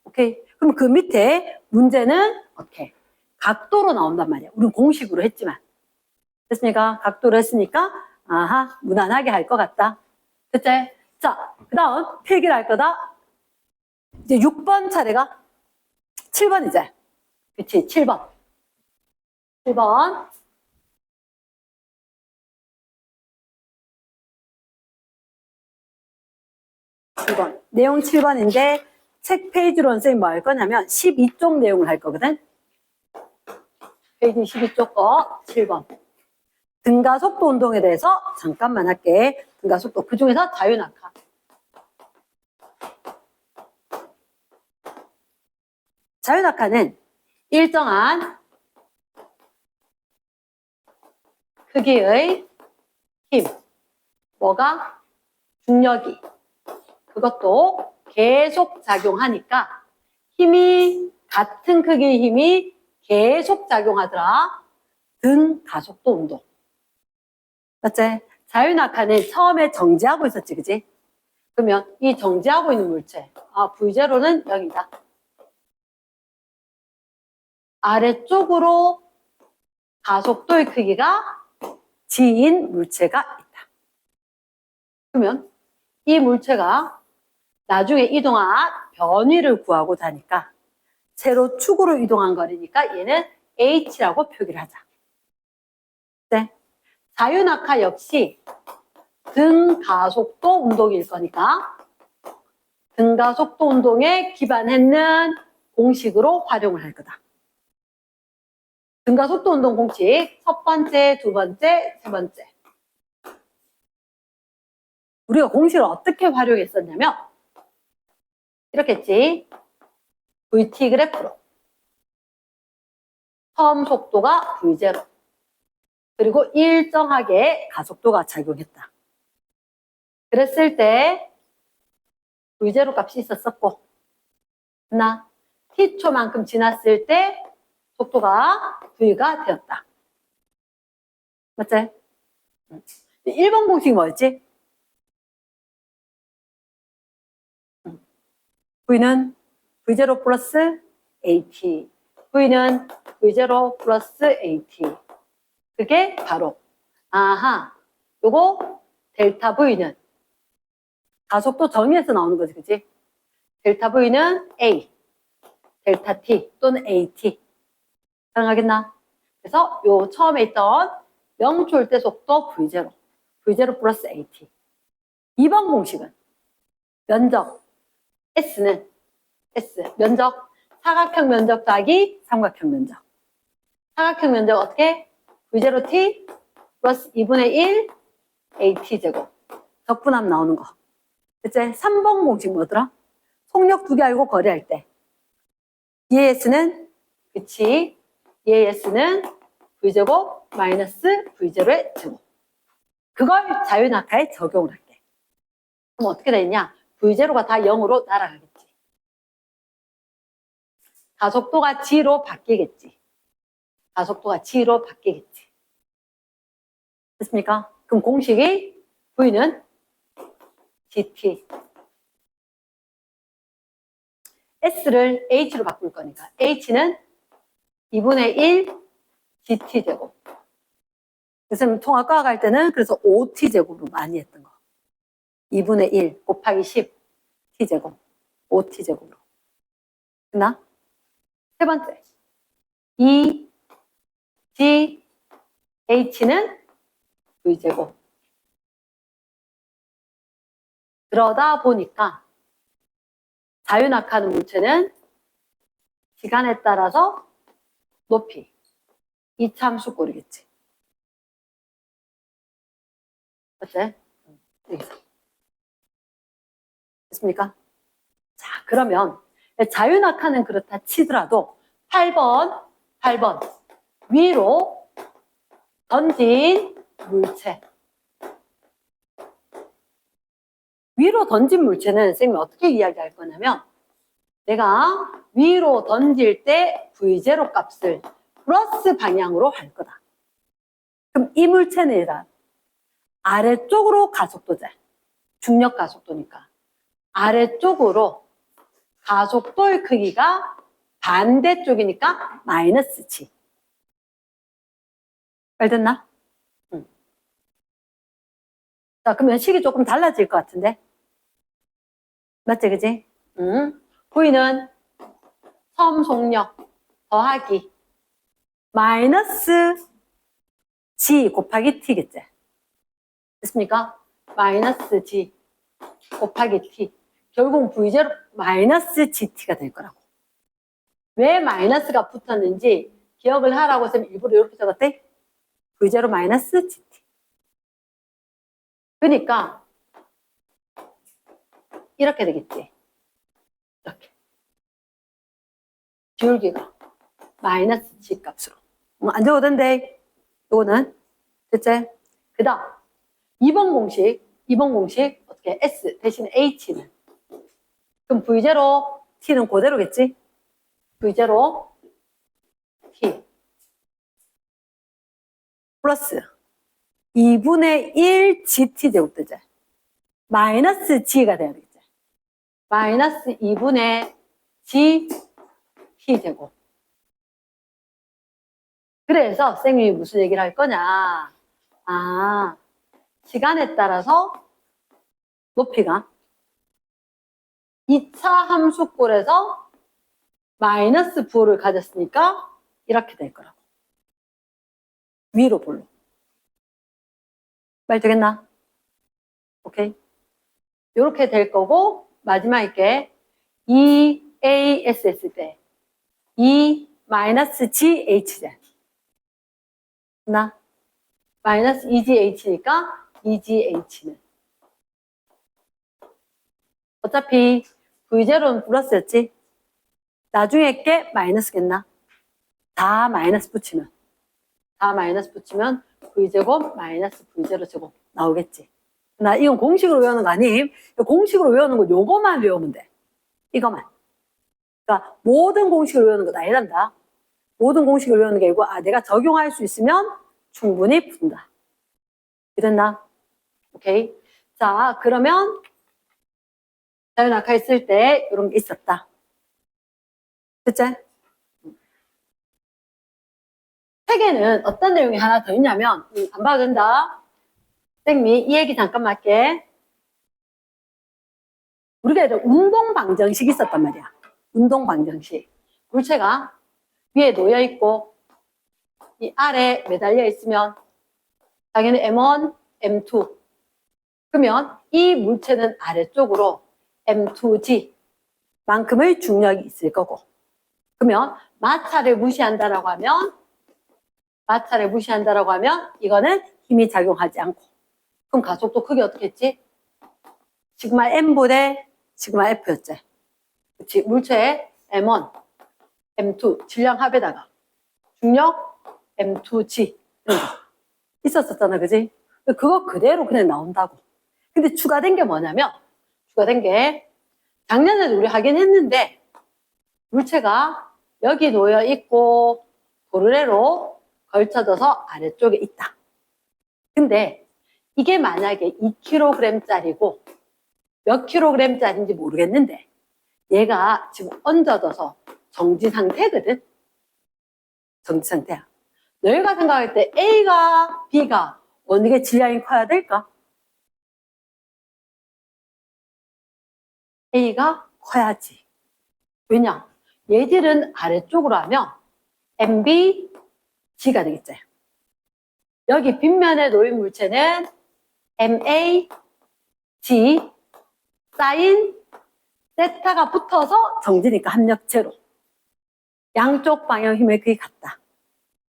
오케이. 그럼 그 밑에 문제는 어떻게? 각도로 나온단 말이야. 우리는 공식으로 했지만. 됐습니까? 각도로 했으니까 아하 무난하게 할 것 같다. 됐지? 자, 그 다음 필기를 할 거다. 이제 6번 차례가 7번 이제. 그치? 7번. 7번. 내용 7번인데 책 페이지로는 선생님 뭐 할 거냐면 12쪽 내용을 할 거거든. 페이지 12쪽 거 7번. 등가속도 운동에 대해서 잠깐만 할게. 등가속도 그 중에서 자유낙하. 자유낙하는 일정한 크기의 힘, 뭐가? 중력이. 그것도 계속 작용하니까 힘이 같은 크기의 힘이 계속 작용하더라. 등가속도 운동. 맞지? 자유낙하는 처음에 정지하고 있었지, 그지? 그러면 이 정지하고 있는 물체, V0는 0이다. 아래쪽으로 가속도의 크기가 G인 물체가 있다. 그러면 이 물체가 나중에 이동한 변위를 구하고자 하니까 세로 축으로 이동한 거리니까 얘는 H라고 표기를 하자. 네. 자유낙하 역시 등가속도 운동일 거니까 등가속도 운동에 기반했는 공식으로 활용을 할 거다. 등가속도 운동 공식 첫 번째, 두 번째, 세 번째. 우리가 공식을 어떻게 활용했었냐면 이렇게 했지. VT 그래프로 처음 속도가 V0 그리고 일정하게 가속도가 작용했다. 그랬을 때 V0 값이 있었었고 T초만큼 지났을 때 속도가 V가 되었다. 맞지? 1번 공식이 뭐였지? V는 V0 플러스 AT. V는 V0 플러스 AT. 그게 바로, 요거 델타 V는 가속도 정의에서 나오는 거지, 그치? 델타 V는 A, 델타 T 또는 AT. 가능하겠나? 그래서 요 처음에 있던 명초일대 속도 V0, V0 플러스 AT. 2번 공식은 면적, S는 면적, 사각형 면적 더하기 삼각형 면적. 사각형 면적 어떻게? V0T 플러스 2분의 1 AT제곱. 적분하면 나오는 거. 이제 3번 공식 뭐더라? 속력 두 개 알고 거리할 때. EAS는, 그치? EAS는 V제곱 마이너스 V0의 제곱. 그걸 자유낙하에 적용을 할게. 그럼 어떻게 되냐? V0가 다 0으로 날아가겠지. 가속도가 G로 바뀌겠지. 가속도가 G로 바뀌겠지. 됐습니까? 그럼 공식이 V는 GT. S를 H로 바꿀 거니까 H는 2분의 1 GT제곱. 그래서 통합과학 할 때는 그래서 5T제곱으로 많이 했던 거. 2분의 1 곱하기 10 T제곱. 5T제곱으로. 됐나? 세 번째. E, G, H는 V제곱. 그러다 보니까 자유낙하는 물체는 시간에 따라서 높이 이차함수 꼴이겠지. 어때? 여기서. 됐습니까? 자, 그러면 자유낙하는 그렇다 치더라도 8번 위로 던진 물체. 위로 던진 물체는 선생님이 어떻게 이야기할 거냐면 내가 위로 던질 때 V0 값을 플러스 방향으로 할 거다. 그럼 이 물체는 일단 아래쪽으로 가속도제. 중력 가속도니까. 아래쪽으로 가속도의 크기가 반대쪽이니까 마이너스 G. 말 됐나? 응. 자, 그러면 식이 조금 달라질 것 같은데? 맞지, 그지? V는 처음 속력 더하기 마이너스 G 곱하기 T겠지? 됐습니까? 마이너스 G 곱하기 T. 결국 V0 마이너스 GT가 될 거라고. 왜 마이너스가 붙었는지 기억을 하라고 쌤 일부러 이렇게 적었대. V0 마이너스 GT. 그러니까 이렇게 되겠지. 이렇게. 기울기가 마이너스 G 값으로. 안 적어도 된대. 요거는 됐지? 그 다음 2번 공식 어떻게 S 대신 H는 그럼 V0 T는 그대로겠지? V0 T 플러스 2분의 1 GT 제곱되지. 마이너스 G가 돼야 되겠지. 마이너스 2분의 G T 제곱. 그래서 쌤이 무슨 얘기를 할 거냐. 아, 시간에 따라서 높이가 2차 함수꼴에서 마이너스 부호를 가졌으니까 이렇게 될 거라고. 위로 볼로. 말 되겠나? 오케이. 이렇게 될 거고 마지막에 게 EASS 때 E 마이너스 GHZ 나 마이너스 EGH니까 EGH는 어차피 V0는 플러스였지. 나중에 게 마이너스겠나? 다 마이너스 붙이면 V제곱 마이너스 V0 제곱 나오겠지. 나 이건 공식으로 외우는 거 아님? 공식으로 외우는 거 요거만 외우면 돼. 이거만. 그러니까 모든 공식을 외우는 거 아니란다. 모든 공식을 외우는 게 아니고 내가 적용할 수 있으면 충분히 푼다. 이랬나? 오케이. 자, 그러면 자연학과 했을 때 이런 게 있었다. 됐지? 책에는 어떤 내용이 하나 더 있냐면 안 봐도 된다. 쌤이 이 얘기 잠깐만 할게. 우리가 이제 운동방정식이 있었단 말이야. 운동방정식. 물체가 위에 놓여 있고 이 아래 매달려 있으면 당연히 M1, M2. 그러면 이 물체는 아래쪽으로 M2G 만큼의 중력이 있을 거고. 그러면 마찰을 무시한다라고 하면 이거는 힘이 작용하지 않고. 그럼 가속도 크기 어떻게 했지? 시그마 M분의 시그마 F였지. 그치? 물체의 M1, M2 질량 합에다가 중력 M2G 있었었잖아, 그지? 그거 그대로 그냥 나온다고. 근데 추가된 게 뭐냐면 작년에도 우리 하긴 했는데 물체가 여기 놓여 있고 도르래로 걸쳐져서 아래쪽에 있다. 근데 이게 만약에 2kg짜리고 몇 kg짜리인지 모르겠는데 얘가 지금 얹어져서 정지 상태거든. 정지 상태야. 너희가 생각할 때 A가 B가 어느 게 질량이 커야 될까? A가 커야지. 왜냐? 얘들은 아래쪽으로 하면 MB, G가 되겠지. 여기 빗면에 놓인 물체는 MA, G, 사인, 세타가 붙어서 정지니까 합력체로. 양쪽 방향 힘의 그게 같다.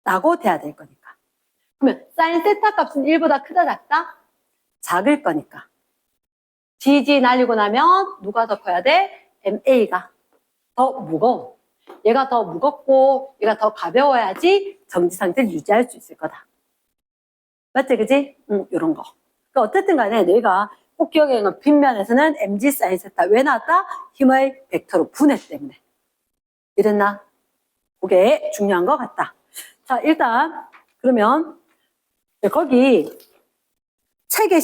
라고 돼야 될 거니까. 그러면 사인 세타 값은 1보다 크다 작다? 작을 거니까. GG 날리고 나면 누가 더 커야 돼? MA가 더 무거워. 얘가 더 무겁고 얘가 더 가벼워야지 정지 상태를 유지할 수 있을 거다. 맞지, 그지? 요런 거. 그러니까 어쨌든 간에 너희가 꼭 기억해야 하는 건 빗면에서는 mg 사인 세타. 왜 나왔다? 힘의 벡터로 분해 때문에. 이랬나? 그게 중요한 것 같다. 자, 일단 그러면 거기 책의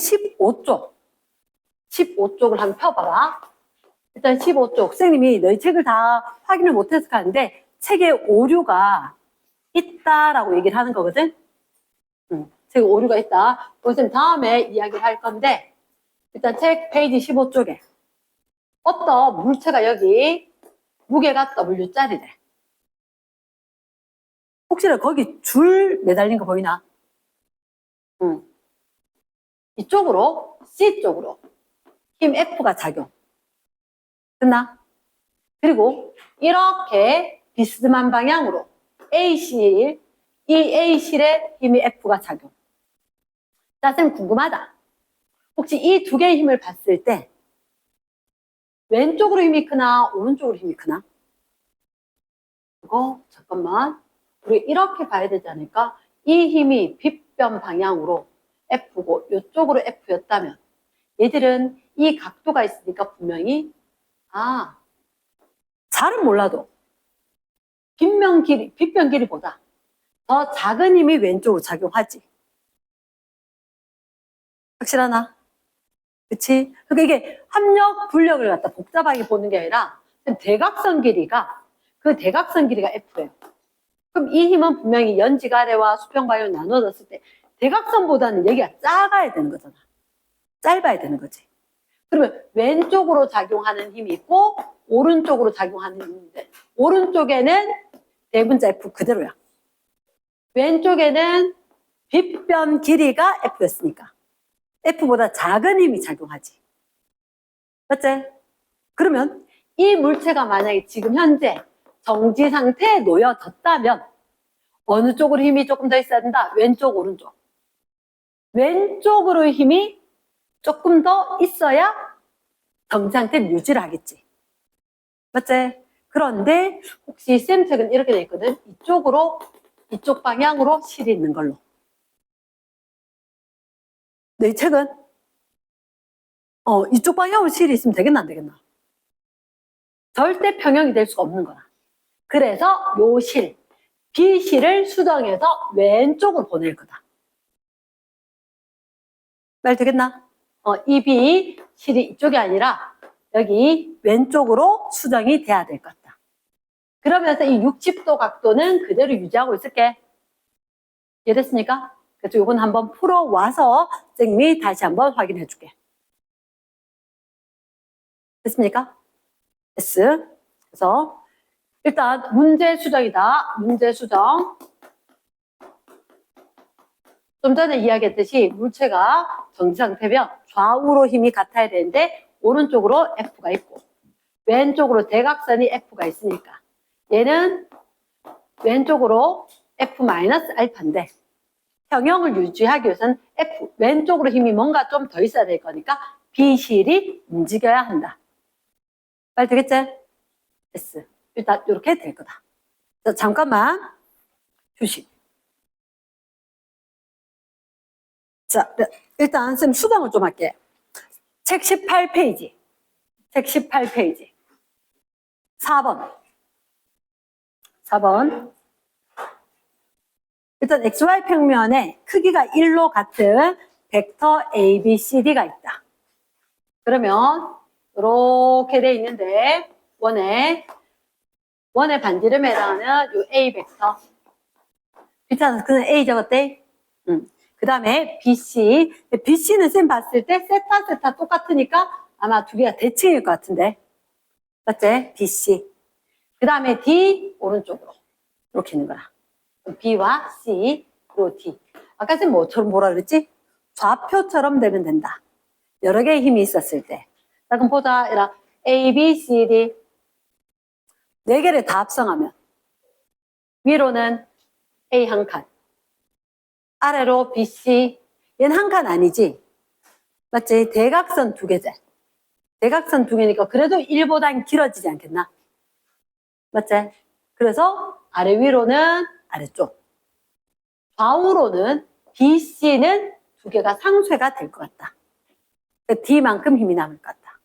15쪽을 한번 펴봐라. 일단 15쪽 선생님이 너희 책을 다 확인을 못해서 가는데 책에 오류가 있다라고 얘기를 하는 거거든. 책에 오류가 있다. 선생님 다음에 이야기를 할 건데 일단 책 페이지 15쪽에 어떤 물체가 여기 무게가 W짜리래. 혹시나 거기 줄 매달린 거 보이나? 이쪽으로 C쪽으로 힘 F가 작용. 됐나? 그리고 이렇게 비스듬한 방향으로 A실, 이 A실에 힘이 F가 작용. 자, 쌤 궁금하다. 혹시 이 두 개의 힘을 봤을 때 왼쪽으로 힘이 크나 오른쪽으로 힘이 크나? 이거 잠깐만. 우리 이렇게 봐야 되지 않을까? 이 힘이 빗변 방향으로 F고 이쪽으로 F였다면 얘들은 이 각도가 있으니까 분명히 잘은 몰라도 빗변 길이보다 더 작은 힘이 왼쪽으로 작용하지. 확실하나? 그치? 그러니까 이게 합력, 불력을 갖다 복잡하게 보는 게 아니라 대각선 길이가 F예요. 그럼 이 힘은 분명히 연지가래와 수평방향으로 나눠졌을 때 대각선보다는 여기가 작아야 되는 거잖아. 짧아야 되는 거지. 그러면 왼쪽으로 작용하는 힘이 있고 오른쪽으로 작용하는 힘이 있는데 오른쪽에는 대분자 F 그대로야. 왼쪽에는 빗변 길이가 F였으니까 F보다 작은 힘이 작용하지. 맞지? 그러면 이 물체가 만약에 지금 현재 정지 상태에 놓여졌다면 어느 쪽으로 힘이 조금 더 있어야 된다? 왼쪽, 오른쪽. 왼쪽으로 힘이 조금 더 있어야 정지 상태를 유지를 하겠지. 맞지? 그런데 혹시 쌤 책은 이렇게 돼 있거든. 이쪽 방향으로 실이 있는 걸로. 내 책은 이쪽 방향으로 실이 있으면 되겠나 안 되겠나? 절대 평형이 될 수가 없는 거야. 그래서 요 실, B실을 수정해서 왼쪽으로 보낼 거다. 말 되겠나? 이 B실이 이쪽이 아니라 여기 왼쪽으로 수정이 돼야 될 것 같다. 그러면서 이 60도 각도는 그대로 유지하고 있을게. 이해됐습니까? 그래서 요건 한번 풀어와서 쌤이 다시 한번 확인해 줄게. 됐습니까? S. 그래서 일단 문제 수정이다. 문제 수정. 좀 전에 이야기했듯이 물체가 정지 상태면 좌우로 힘이 같아야 되는데 오른쪽으로 F가 있고 왼쪽으로 대각선이 F가 있으니까 얘는 왼쪽으로 F-알파인데 평형을 유지하기 위해서는 왼쪽으로 힘이 뭔가 좀 더 있어야 될 거니까 B실이 움직여야 한다. 말 되겠지? S. 일단 이렇게 될 거다. 자, 잠깐만. 휴식. 자, 일단 쌤 수정을 좀 할게. 책 18페이지. 책 18페이지. 4번. 4번. 일단 XY 평면에 크기가 1로 같은 벡터 ABCD가 있다. 그러면 이렇게 돼 있는데 원의 반지름에 해당하는 요 A 벡터. 비슷하다. 그는 A 적었대? 그 다음에 BC. BC는 쌤 봤을 때 세타 똑같으니까 아마 두 개가 대칭일 것 같은데. 맞지? BC. 그 다음에 D 오른쪽으로. 이렇게 있는 거야. B와 C, 그리고 D. 아까 쌤 뭐라 그랬지? 좌표처럼 되면 된다. 여러 개의 힘이 있었을 때. 자, 그럼 보자. 이라 A, B, C, D. 네 개를 다 합성하면 위로는 A 한 칸. 아래로 B, C. 얘는 한 칸 아니지? 맞지? 대각선 두 개제. 대각선 두 개니까 그래도 1보단 길어지지 않겠나? 맞지? 그래서 아래 위로는 아래쪽. 좌우로는 B, C는 두 개가 상쇄가 될 것 같다. D만큼 힘이 남을 것 같다.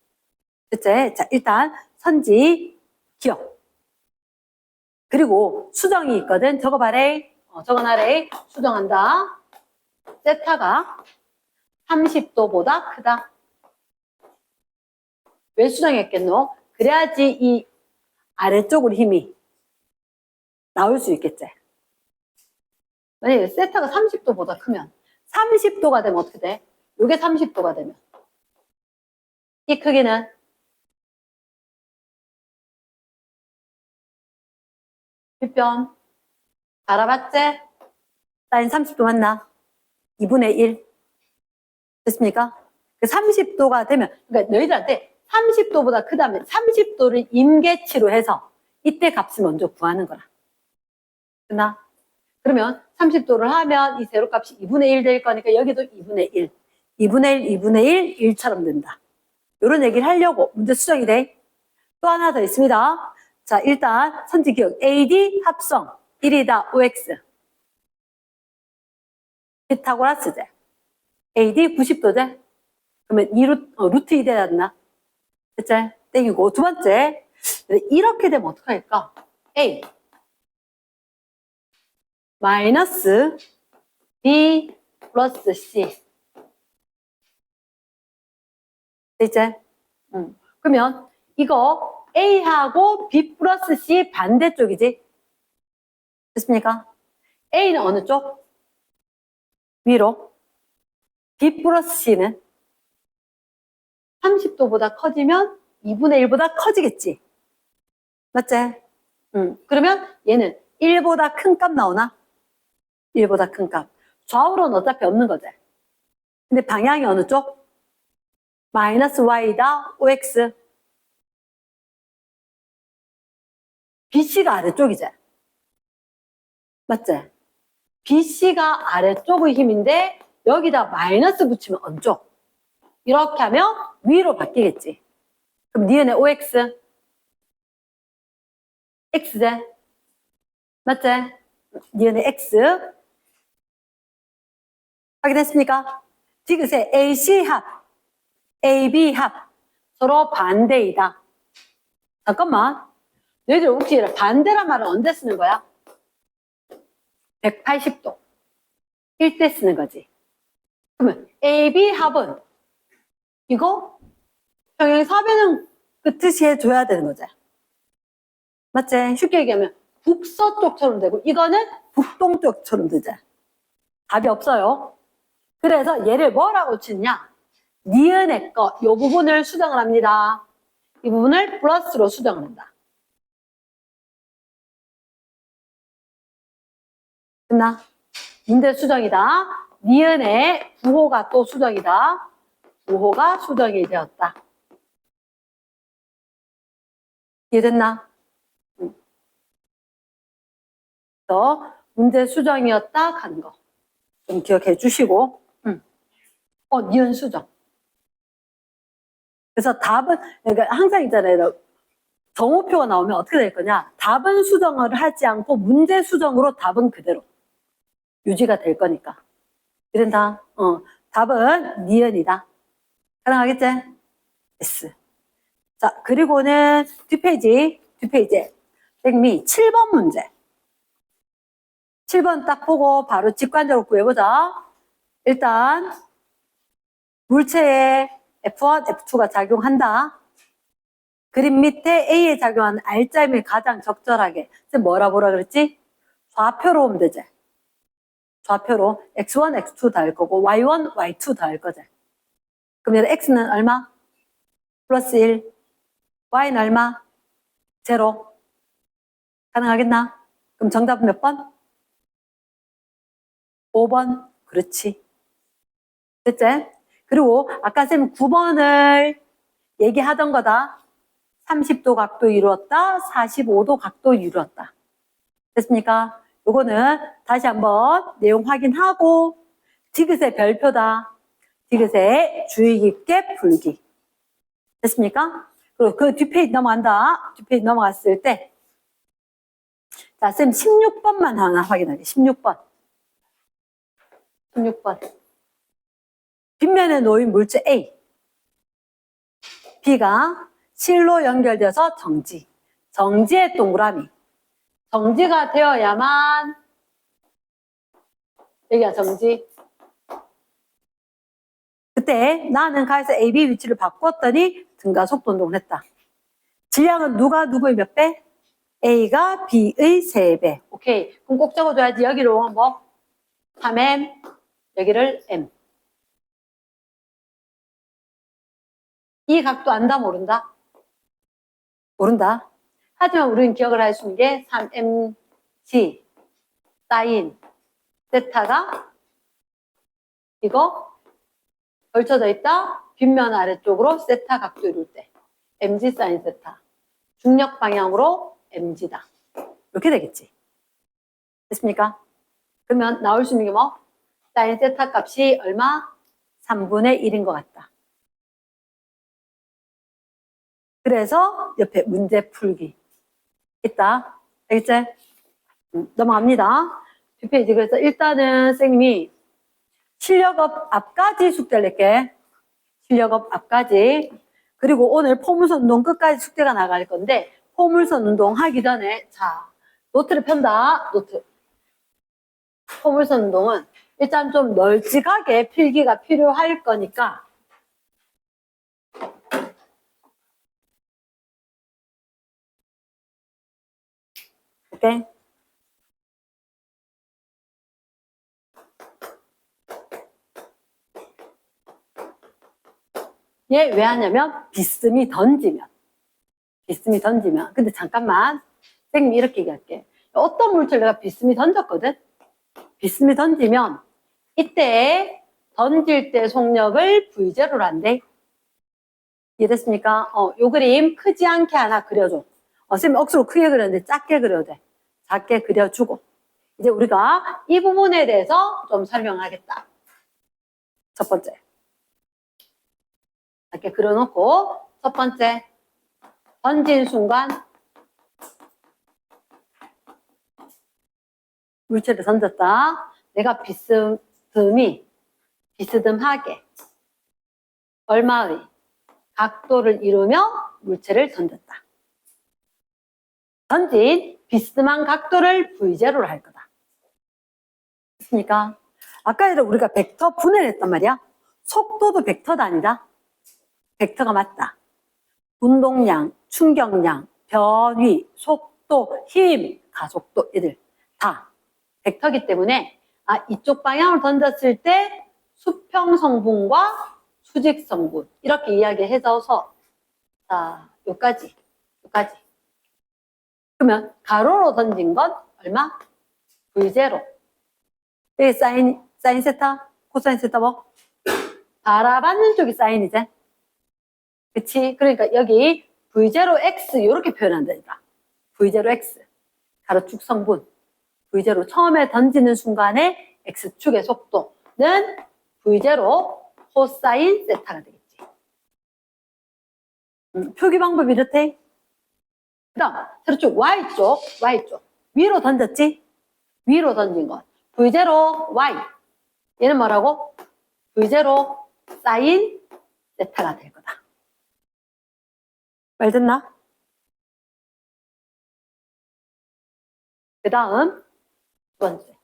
됐지? 자, 일단 선지 기억. 그리고 수정이 있거든. 저거 봐래. 적어놔래. 수정한다. 세타가 30도보다 크다. 왜 수정했겠노? 그래야지 이 아래쪽으로 힘이 나올 수 있겠지. 만약에 세타가 30도보다 크면 30도가 되면 어떻게 돼? 이게 30도가 되면 이 크기는 빗변 알아봤지? 사인 30도 맞나? 2분의 1 됐습니까? 그 30도가 되면 그러니까 너희들한테 30도보다 크다면 30도를 임계치로 해서 이때 값을 먼저 구하는 거라. 됐나? 그러면 30도를 하면 이 세로값이 2분의 1 될 거니까 여기도 2분의 1. 2분의 1, 2분의 1, 1처럼 된다. 이런 얘기를 하려고 문제 수정이 돼. 또 하나 더 있습니다. 자, 일단 선지 기억. AD 합성 1이다. OX. 피타고라스제. AD 90도제. 그러면 루트 2 되었나? 됐지? 땡이고. 두 번째. 이렇게 되면 어떡할까? A 마이너스 B 플러스 C. 됐지? 그러면 이거 A하고 B 플러스 C 반대쪽이지? 됐습니까? A는 어느 쪽? 위로. B 플러스 C는 30도보다 커지면 2분의 1보다 커지겠지? 맞지? 그러면 얘는 1보다 큰 값 나오나? 1보다 큰 값. 좌우로는 어차피 없는 거지. 근데 방향이 어느 쪽? 마이너스 Y다. OX. BC가 아래쪽이지. 맞지? BC가 아래쪽의 힘인데 여기다 마이너스 붙이면 어느 쪽? 이렇게 하면 위로 바뀌겠지. 그럼 니은의 OX X제. 맞지? 니은의 X. 확인했습니까? 디귿의 AC 합, AB 합 서로 반대이다. 잠깐만. 너희들 혹시 반대란 말은 언제 쓰는 거야? 180도. 1대 쓰는 거지. 그러면 AB 합은 이거 평행사변은 끝이 해줘야 되는 거지. 맞지? 쉽게 얘기하면 북서쪽처럼 되고 이거는 북동쪽처럼 되지. 답이 없어요. 그래서 얘를 뭐라고 치느냐? 니은의 거, 이 부분을 수정을 합니다. 이 부분을 플러스로 수정을 한다. 됐나? 문제 수정이다. 니은의 부호가 또 수정이다. 부호가 수정이 되었다. 이해됐나? 그래서 문제 수정이었다 하는 거 좀 기억해 주시고. 니은 수정. 그래서 답은 그러니까 항상 있잖아요. 정오표가 나오면 어떻게 될 거냐? 답은 수정을 하지 않고 문제 수정으로 답은 그대로 유지가 될 거니까. 이런다. 답은 니은이다. 가능하겠지? S. 자, 그리고는 뒷페이지. 백미 7번 문제. 7번 딱 보고 바로 직관적으로 구해보자. 일단 물체에 F1, F2가 작용한다. 그림 밑에 A에 작용하는 R자임을 가장 적절하게. 뭐라 보라 그랬지? 좌표로 오면 되지. 좌표로 X1, X2 다 할 거고 Y1, Y2 다 할 거지. 그럼 X는 얼마? 플러스 1. Y는 얼마? 0. 가능하겠나? 그럼 정답은 몇 번? 5번. 그렇지. 됐지? 그리고 아까 쌤 9번을 얘기하던 거다. 30도 각도 이루었다. 45도 각도 이루었다. 됐습니까? 요거는 다시 한번 내용 확인하고 디귿의 별표다. 디귿의 주의 깊게 풀기. 됐습니까? 그리고 그 뒷페이지 넘어간다. 뒷페이지 넘어갔을 때 자, 쌤 16번만 하나 확인하게. 16번. 빗면에 놓인 물체 A. B가 실로 연결되어서 정지. 정지의 동그라미. 정지가 되어야만 여기가 정지. 그때 나는 가에서 AB 위치를 바꿨더니 등가 속도 운동을 했다. 질량은 누가 누구의 몇 배? A가 B의 3배. 오케이. 그럼 꼭 적어줘야지. 여기로 뭐 3M, 여기를 M. 이 각도 안다 모른다? 모른다. 하지만 우리는 기억을 할 수 있는 게 3MC 사인 세타가 이거 걸쳐져 있다. 빗면 아래쪽으로 세타 각도 이룰 때. mg 사인 세타. 중력 방향으로 mg다. 이렇게 되겠지. 됐습니까? 그러면 나올 수 있는 게 뭐? 사인 세타 값이 얼마? 3분의 1인 것 같다. 그래서 옆에 문제 풀기 있다. 알겠지? 넘어갑니다. 뒷페이지. 그래서 일단은 선생님이 실력업 앞까지 숙제를 낼게. 실력업 앞까지. 그리고 오늘 포물선 운동 끝까지 숙제가 나갈 건데 포물선 운동 하기 전에 자 노트를 편다. 노트. 포물선 운동은 일단 좀 널찍하게 필기가 필요할 거니까 오케이? 얘 왜 하냐면 비스듬히 던지면. 근데 잠깐만 선생님이 이렇게 얘기할게. 어떤 물체를 내가 비스듬히 던졌거든? 비스듬히 던지면 이때 던질 때 속력을 V0로 한대. 이해됐습니까? 요 그림 크지 않게 하나 그려줘. 선생님이 억수로 크게 그렸는데 작게 그려도 돼. 작게 그려주고 이제 우리가 이 부분에 대해서 좀 설명하겠다. 첫 번째 작게 그려놓고 첫 번째 던진 순간 물체를 던졌다. 내가 비스듬하게 얼마의 각도를 이루며 물체를 던졌다. 던진 비스듬한 각도를 V0로 할 거다. 됐습니까? 아까 전에 우리가 벡터 분해를 했단 말이야. 속도도 벡터다 아니다. 벡터가 맞다. 운동량, 충격량, 변위, 속도, 힘, 가속도 얘들 다 벡터기 때문에 이쪽 방향으로 던졌을 때 수평 성분과 수직 성분 이렇게 이야기해서 자 요까지 그러면 가로로 던진 건 얼마? V0 여기 사인 세타 코사인 세타 뭐? 바라받는 쪽이 사인이지 그치? 그러니까 여기 V0x 이렇게 표현한다니까 V0x 가로축 성분 V0 처음에 던지는 순간에 X축의 속도는 V0 코사인 세타가 되겠지. 표기 방법이 이렇대. 그 다음 세로축 Y쪽 위로 던졌지? 위로 던진 것 V0 Y 얘는 뭐라고? V0 사인 세타가 될 거다. 말 됐나? 그 다음 두 번째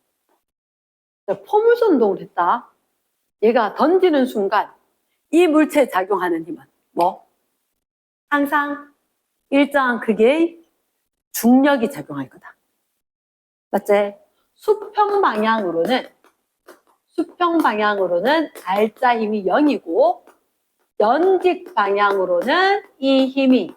포물선 운동을 했다. 얘가 던지는 순간 이 물체에 작용하는 힘은 뭐? 항상 일정한 크기의 중력이 작용할 거다. 맞지? 수평 방향으로는 R자 힘이 0이고 연직 방향으로는 이 힘이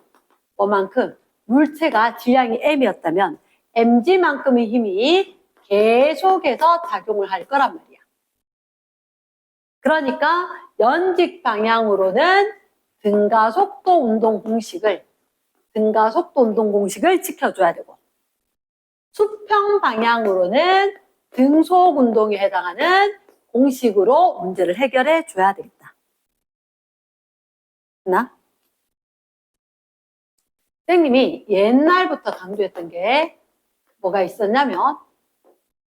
뭐만큼? 물체가 질량이 M이었다면 mg만큼의 힘이 계속해서 작용을 할 거란 말이야. 그러니까 연직 방향으로는 등가속도 운동 공식을 지켜줘야 되고 수평 방향으로는 등속 운동에 해당하는 공식으로 문제를 해결해 줘야 되겠다. 됐나? 선생님이 옛날부터 강조했던 게 뭐가 있었냐면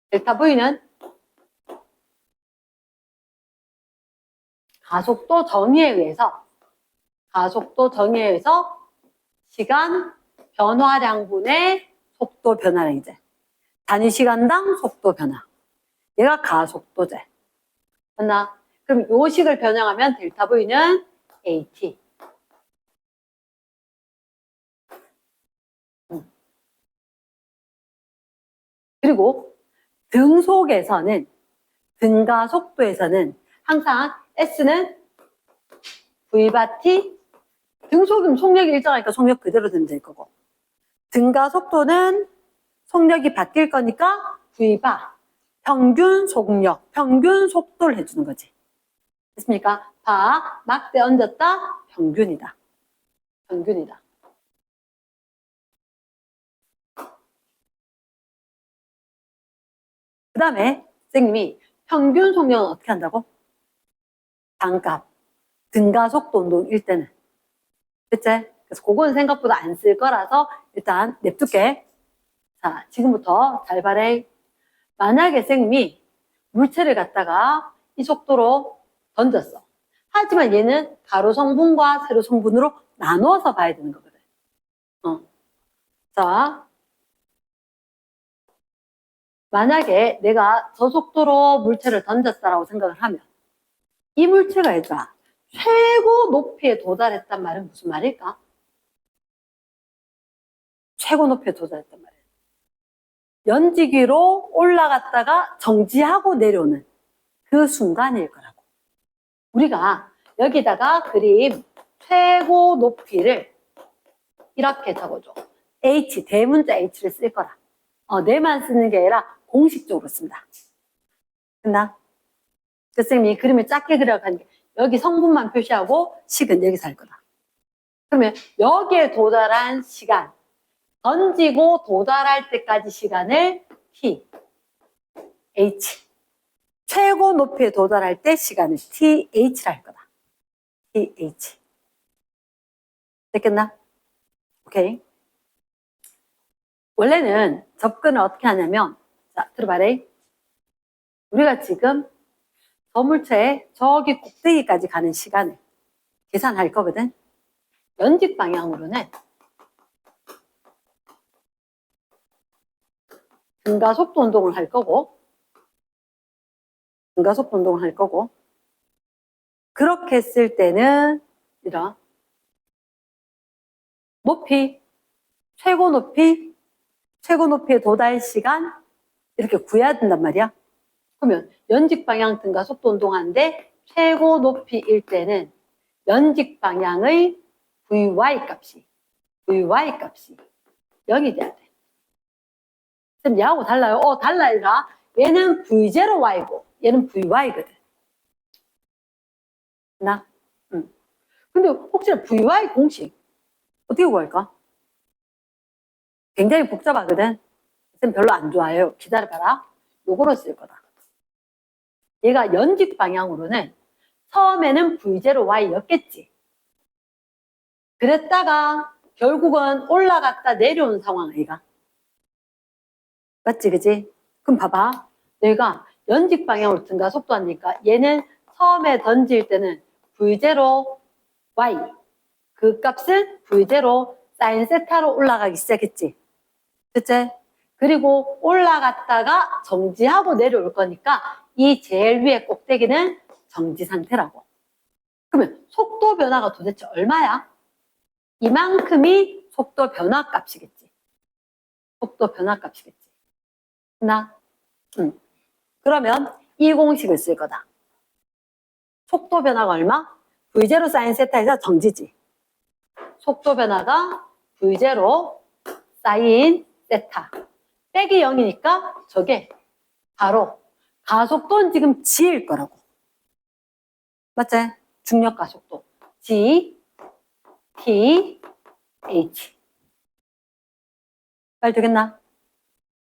델타 V는 가속도 정의에 의해서 시간 변화량분의 속도 변화량이지. 단위 시간당 속도 변화. 얘가 가속도제. 맞나? 그럼 요 식을 변형하면 델타 V는 AT. 그리고 등가속도에서는 항상 S는 V바 T 등속이면 속력이 일정하니까 속력 그대로 되면 될 거고 등가속도는 속력이 바뀔 거니까 V바 평균 속력, 평균 속도를 해주는 거지. 됐습니까? 바, 막대 얹었다, 평균이다. 평균이다. 그 다음에 선생님이 평균 속력은 어떻게 한다고? 반값, 등가속도 운동일 때는. 그치? 그래서 그건 생각보다 안 쓸 거라서 일단 냅둘게. 자, 지금부터 잘 봐래. 만약에 선생님이 물체를 갖다가 이 속도로 던졌어. 하지만 얘는 가로 성분과 세로 성분으로 나누어서 봐야 되는 거거든. 자, 만약에 내가 저 속도로 물체를 던졌다라고 생각을 하면 이 물체가 얘들아 최고 높이에 도달했단 말은 무슨 말일까? 최고 높이에 도달했단 말이야. 연지기로 올라갔다가 정지하고 내려오는 그 순간일 거라고. 우리가 여기다가 그림 최고 높이를 이렇게 적어줘. H, 대문자 H를 쓸 거라. 내만 쓰는 게 아니라 공식적으로 쓴다. 됐나? 그 선생님이 그림을 작게 그려가는 게 여기 성분만 표시하고 식은 여기서 할 거다. 그러면 여기에 도달한 시간, 던지고 도달할 때까지 시간을 T, H. 최고 높이에 도달할 때 시간을 TH라 할 거다. TH. 됐겠나? 오케이. 원래는 접근을 어떻게 하냐면, 자, 들어봐래. 우리가 지금 저 물체에 저기 꼭대기까지 가는 시간을 계산할 거거든. 연직 방향으로는 등가속도 운동을 할 거고, 등가속도 운동을 할 거고, 그렇게 했을 때는 이런 높이, 최고 높이에 도달 시간 이렇게 구해야 된단 말이야. 그러면 연직 방향 등가속도 운동하는데 최고 높이일 때는 연직 방향의 VY 값이 0이 돼야 돼. 쌤 얘하고 달라요? 달라요. 얘는 V0Y고 얘는 VY거든. 나? 응. 근데 혹시 VY 공식 어떻게 구할까? 굉장히 복잡하거든. 쌤 별로 안 좋아해요. 기다려봐라. 요거로 쓸 거다. 얘가 연직 방향으로는 처음에는 V0Y였겠지. 그랬다가 결국은 올라갔다 내려온 상황 아이가. 맞지, 그지? 그럼 봐봐. 내가 연직 방향으로 등가속도 하니까 얘는 처음에 던질 때는 V0Y. 그 값은 V0 사인 세타로 올라가기 시작했지. 그치? 그리고 올라갔다가 정지하고 내려올 거니까 이 제일 위에 꼭대기는 정지 상태라고. 그러면 속도 변화가 도대체 얼마야? 이만큼이 속도 변화 값이겠지. 속도 변화 값이겠지. 나? 그러면 이 공식을 쓸 거다. 속도 변화가 얼마? V0 사인 세타에서 정지지. 속도 변화가 V0 사인 세타. 빼기 0이니까 저게 바로 가속도는 지금 G일 거라고. 맞지? 중력 가속도. G, T, H. 말 되겠나?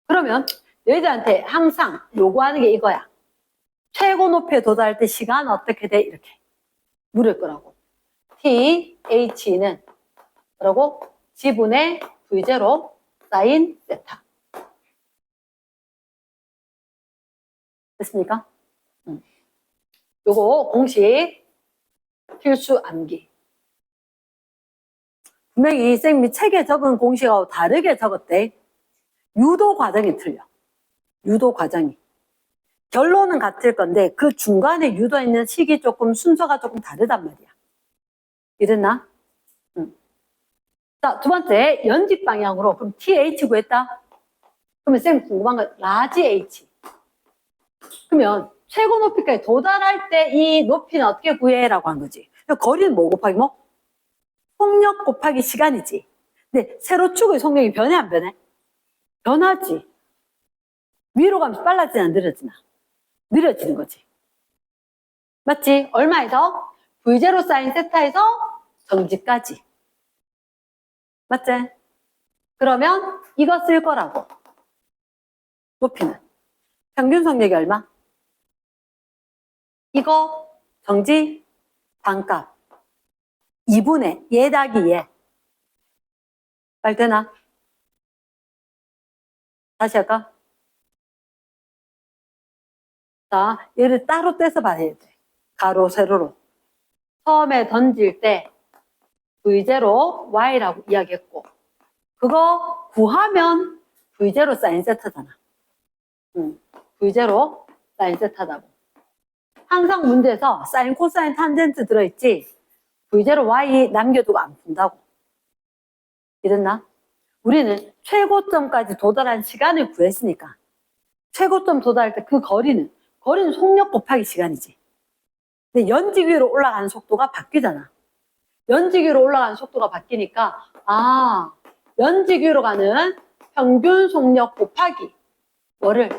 그러면 너희들한테 항상 요구하는 게 이거야. 최고 높이에 도달할 때 시간 어떻게 돼? 이렇게 물을 거라고. T, H는 뭐라고? G분의 V0 사인 세타. 됐습니까? 요거 공식 필수 암기. 분명히 쌤이 책에 적은 공식하고 다르게 적었대. 유도 과정이 틀려. 유도 과정이. 결론은 같을 건데 그 중간에 유도했는 식이 조금 순서가 조금 다르단 말이야. 이랬나? 자, 두 번째 연직 방향으로 그럼 TH 구했다? 그러면 쌤 궁금한 건 라지 H. 그러면 최고 높이까지 도달할 때 이 높이는 어떻게 구해라고 한 거지. 거리는 뭐 곱하기 뭐? 속력 곱하기 시간이지. 근데 세로축의 속력이 변해 안 변해? 변하지. 위로 가면서 빨라지나 느려지나? 느려지는 거지. 맞지? 얼마에서? V0 사인 세타에서 정지까지. 맞지? 그러면 이거 쓸 거라고. 높이는. 평균 속력이 얼마? 이거 정지 반값 2분의 얘 더하기 얘. 말 되나? 다시 할까? 자, 얘를 따로 떼서 봐야 돼. 가로, 세로로. 처음에 던질 때 V0, Y라고 이야기했고 그거 구하면 V0 사인 세타잖아. V0 사인 세타다고. 항상 문제에서 사인, 코사인, 탄젠트 들어있지 V0, Y 남겨두고 안 푼다고. 이랬나? 우리는 최고점까지 도달한 시간을 구했으니까 최고점 도달할 때 그 거리는 속력 곱하기 시간이지. 근데 연직 위로 올라가는 속도가 바뀌잖아. 연직 위로 올라가는 속도가 바뀌니까 연직 위로 가는 평균 속력 곱하기 뭐를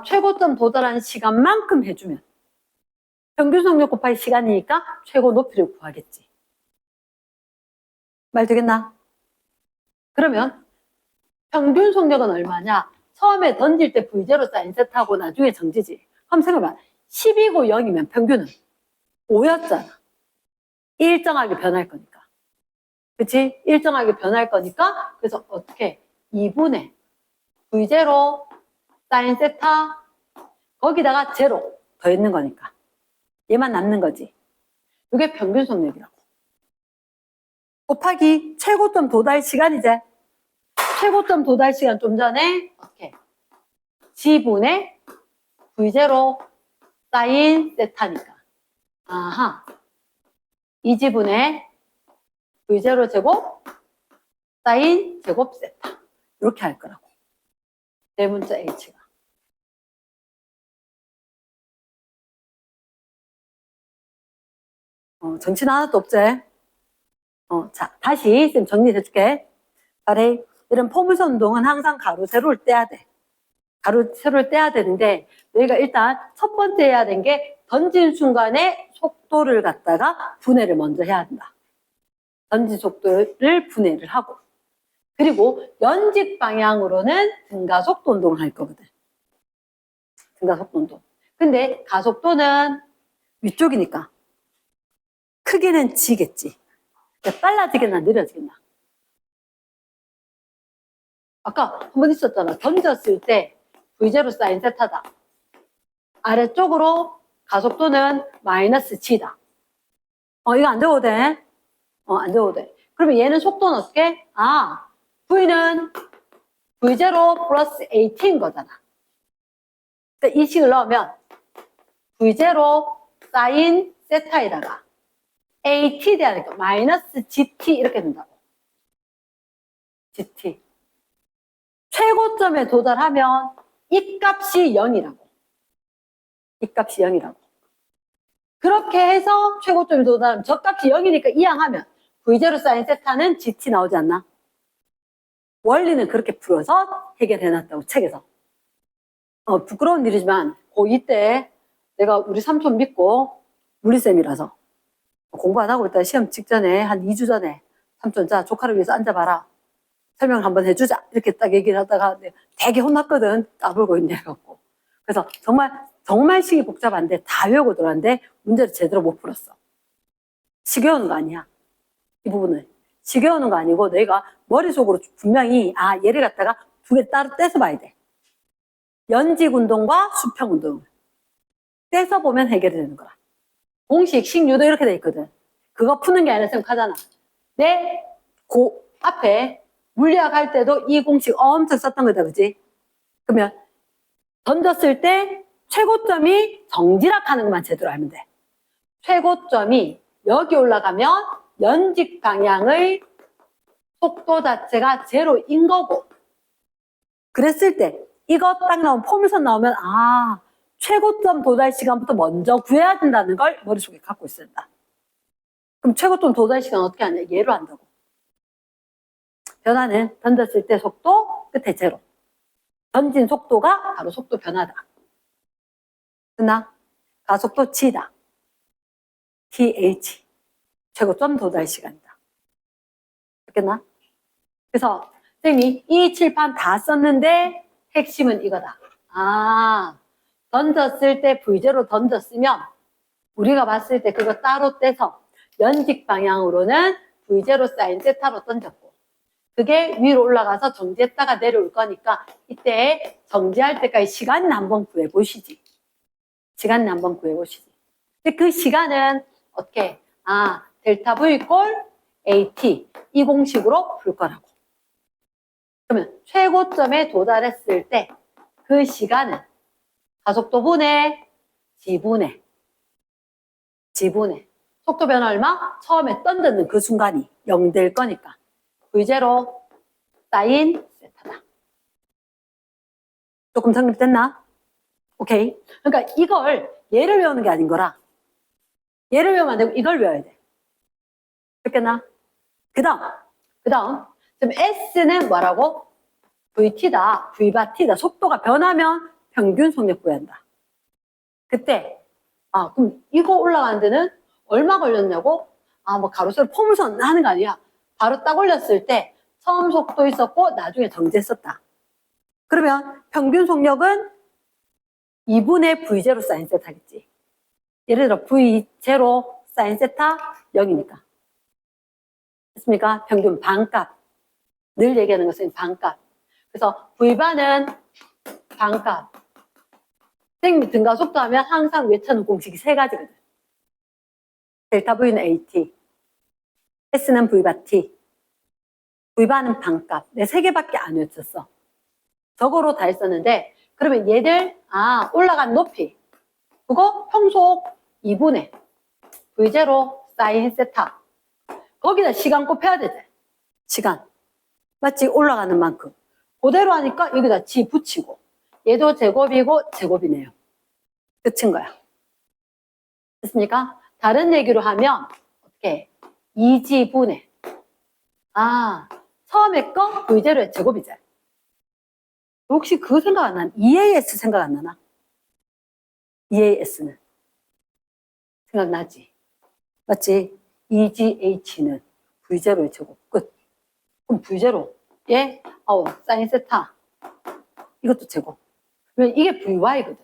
최고점 도달하는 시간만큼 해주면 평균 속력 곱하기 시간이니까 최고 높이를 구하겠지. 말 되겠나? 그러면 평균 속력은 얼마냐? 처음에 던질 때 V0 사인 세타하고 나중에 정지지. 한번 생각해봐. 10이고 0이면 평균은 5였잖아. 일정하게 변할 거니까. 그치? 일정하게 변할 거니까 그래서 어떻게? 2분의 V0 사인 세타 거기다가 제로 더했는 거니까. 얘만 남는 거지. 이게 평균 속력이라고. 곱하기 최고점 도달 시간이지. 최고점 도달 시간 좀 전에 어떻게? G분의 V0 사인 세타니까. 이 지분의 V0 제곱 사인 제곱 세타. 이렇게 할 거라고. 네 문자 H가. 정치는 하나도 없지? 자, 다시 쌤 정리해줄게. 아래 이런 포물선 운동은 항상 가로, 세로를 떼야 돼. 가로, 세로를 떼야 되는데 너희가 일단 첫 번째 해야 되는 게 던진 순간에 속도를 갖다가 분해를 먼저 해야 한다. 던진 속도를 분해를 하고 그리고 연직 방향으로는 등가속도 운동을 할 거거든. 등가속도 운동. 근데 가속도는 위쪽이니까 크기는 지겠지. 빨라지겠나 느려지겠나. 아까 한 번 있었잖아. 던졌을 때 V0 사인 세타다. 아래쪽으로 가속도는 마이너스 G다. 이거 안 되어도 돼. 안 되어도 돼. 그러면 얘는 속도는 어떻게? V는 V0 플러스 AT인 거잖아. 그러니까 이 식을 넣으면 V0 사인 세타에다가 AT 대하니까 마이너스 GT 이렇게 된다고. GT. 최고점에 도달하면 이 값이 0이라고. 이 값이 0이라고. 그렇게 해서 최고점에 도달하면 저 값이 0이니까 이항하면 V0 사인 세타는 GT 나오지 않나? 원리는 그렇게 풀어서 해결해놨다고 책에서. 부끄러운 일이지만 고2 때 내가 우리 삼촌 믿고 물리쌤이라서 공부 안 하고 있다 시험 직전에 한 2주 전에 삼촌 자 조카를 위해서 앉아봐라. 설명을 한번 해주자. 이렇게 딱 얘기를 하다가 되게 혼났거든. 까불고 있네갖고. 그래서 정말 식이 복잡한데 다 외우고 들어왔는데 문제를 제대로 못 풀었어. 식 외우는 거 아니야. 이 부분은. 식 외우는 거 아니고 너희가 머릿속으로 분명히 얘를 갖다가 두 개 따로 떼서 봐야 돼. 연직 운동과 수평 운동을 떼서 보면 해결이 되는 거야. 공식, 식유도 이렇게 돼 있거든. 그거 푸는 게 아니라 생각하잖아. 앞에 물리학 할 때도 이 공식 엄청 썼던 거다, 그지? 그러면 던졌을 때 최고점이 정지락 하는 것만 제대로 알면 돼. 최고점이 여기 올라가면 연직 방향의 속도 자체가 제로인 거고 그랬을 때 이거 딱 나오면 포물선 나오면 최고점 도달 시간부터 먼저 구해야 된다는 걸 머릿속에 갖고 있어야 된다. 그럼 최고점 도달 시간 어떻게 하냐? 얘로 한다고. 변화는 던졌을 때 속도 끝에 제로. 던진 속도가 바로 속도 변화다. 됐나? 가속도 G다. TH. 최고점 도달 시간이다. 됐겠나? 그래서 선생님이 이 칠판 다 썼는데 핵심은 이거다. 아, 던졌을 때 V제로 던졌으면 우리가 봤을 때 그거 따로 떼서 연직 방향으로는 V제로 사인 세타로 던졌고 그게 위로 올라가서 정지했다가 내려올 거니까 이때 정지할 때까지 시간을 한번 구해보시지. 시간을 한번 구해보시지. 근데 그 시간은 어떻게? 아, 델타 V 꼴 AT 이 공식으로 풀 거라고. 그러면 최고점에 도달했을 때 그 시간은 가속도 분의 지분의 속도 변화 얼마? 처음에 던졌는 그 순간이 0 될 거니까 V0 사인 세타다. 조금 정립됐나? 오케이. 그러니까 이걸 얘를 외우는 게 아닌 거라. 얘를 외우면 안 되고 이걸 외워야 돼. 됐겠나? 그 다음 지금 S는 뭐라고? VT다. V바 T다. 속도가 변하면 평균 속력 구한다. 그때 그럼 이거 올라가는 데는 얼마 걸렸냐고? 뭐 가로세로 포물선 하는 거 아니야. 바로 딱 올렸을 때 처음 속도 있었고 나중에 정지했었다. 그러면 평균 속력은 2분의 V0 사인 세타겠지. 예를 들어 V0 사인 세타 0이니까. 됐습니까? 평균 반값. 늘 얘기하는 것은 반값. 그래서 V바는 반값. 선생님이 등가속도 하면 항상 외쳐놓은 공식이 세 가지거든. 델타 V는 AT, S는 V바 T, V바는 반값. 내 세 개밖에 안 외쳤어. 저거로 다 했었는데 그러면 얘들 올라간 높이 그거 평속 2분의 V0 사인 세타 거기다 시간 곱해야 되지. 시간 맞지? 올라가는 만큼 그대로 하니까 여기다 G 붙이고 얘도 제곱이고 제곱이네요. 끝인 거야. 됐습니까? 다른 얘기로 하면 어떻게 2G분의 처음에 거 V0의 제곱이지. 혹시 그거 생각 안 나나? EAS 생각 안 나나? EAS는 생각나지? 맞지? EGH는 V0의 제곱 끝. 그럼 V0 예? 사인 세타 이것도 제곱. 그러면 이게 VY거든.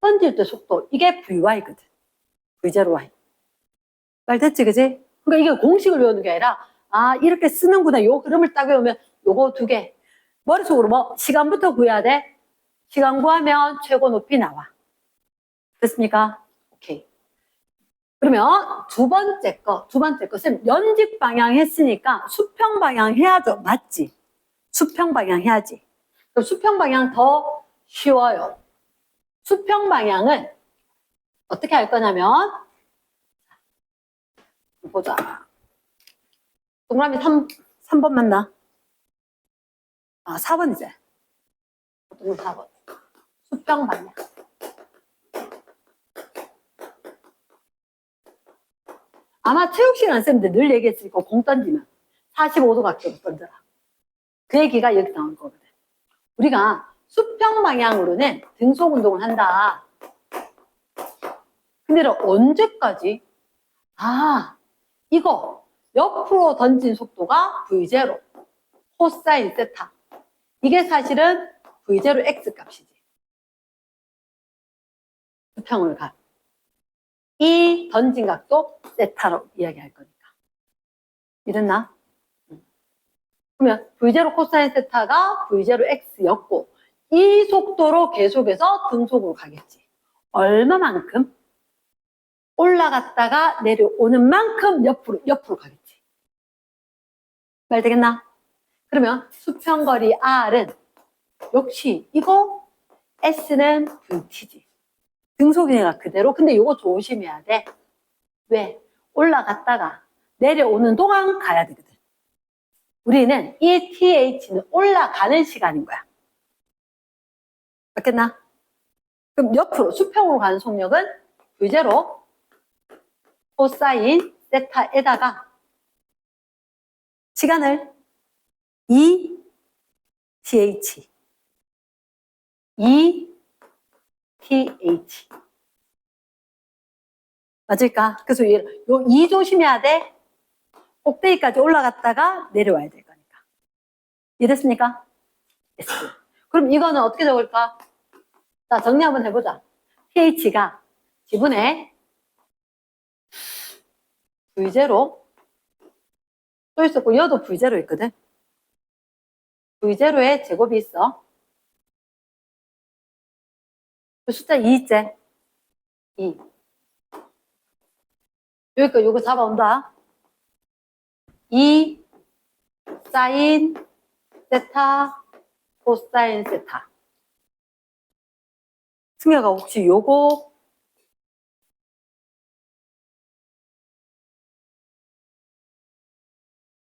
던질 때 속도 이게 VY거든. V0Y. 말 됐지 그지? 그러니까 이게 공식을 외우는 게 아니라 이렇게 쓰는구나. 요 흐름을 딱 외우면 요거 두 개. 머릿속으로 시간부터 구해야 돼. 시간 구하면 최고 높이 나와. 됐습니까? 오케이. 그러면 두 번째 거 쌤 연직 방향 했으니까 수평 방향 해야죠. 맞지? 수평 방향 해야지. 그럼 수평 방향 더 쉬워요. 수평 방향은 어떻게 할 거냐면 보자. 동그라미 3번 맞나? 4번이지. 4번. 수평 방향. 아마 체육 시간 쌤들 늘 얘기했으니까 공 던지면 45도 각도로 던져라. 그 얘기가 여기 나올 거거든. 우리가 수평 방향으로는 등속 운동을 한다. 근데 언제까지? 이거 옆으로 던진 속도가 V0 코사인 세타. 이게 사실은 V0 X 값이지. 수평을 가. 이 던진 각도 세타로 이야기할 거니까. 이랬나? 그러면 V0 코사인 세타가 V0 X였고 이 속도로 계속해서 등속으로 가겠지. 얼마만큼? 올라갔다가 내려오는 만큼 옆으로 가겠지. 말 되겠나? 그러면 수평거리 R은 역시 이거 S는 VT지. 등속이네가 그대로. 근데 이거 조심해야 돼. 왜? 올라갔다가 내려오는 동안 가야 되거든. 우리는 이 TH는 올라가는 시간인 거야. 맞겠나? 그럼 옆으로 수평으로 가는 속력은 V0 코사인 세타에다가 시간을 2TH 맞을까? 그래서 요 2 조심해야 돼. 꼭대기까지 올라갔다가 내려와야 될 거니까. 이해됐습니까? S. 그럼 이거는 어떻게 적을까? 자, 정리 한번 해보자. pH가 지분의 V0 또 있었고, 여도 V0 있거든. V0에 제곱이 있어. 그 숫자 2 있지? 2. 여기까지 요거 잡아온다. 2 사인 세타 코사인 세타. 승혁아 혹시 요거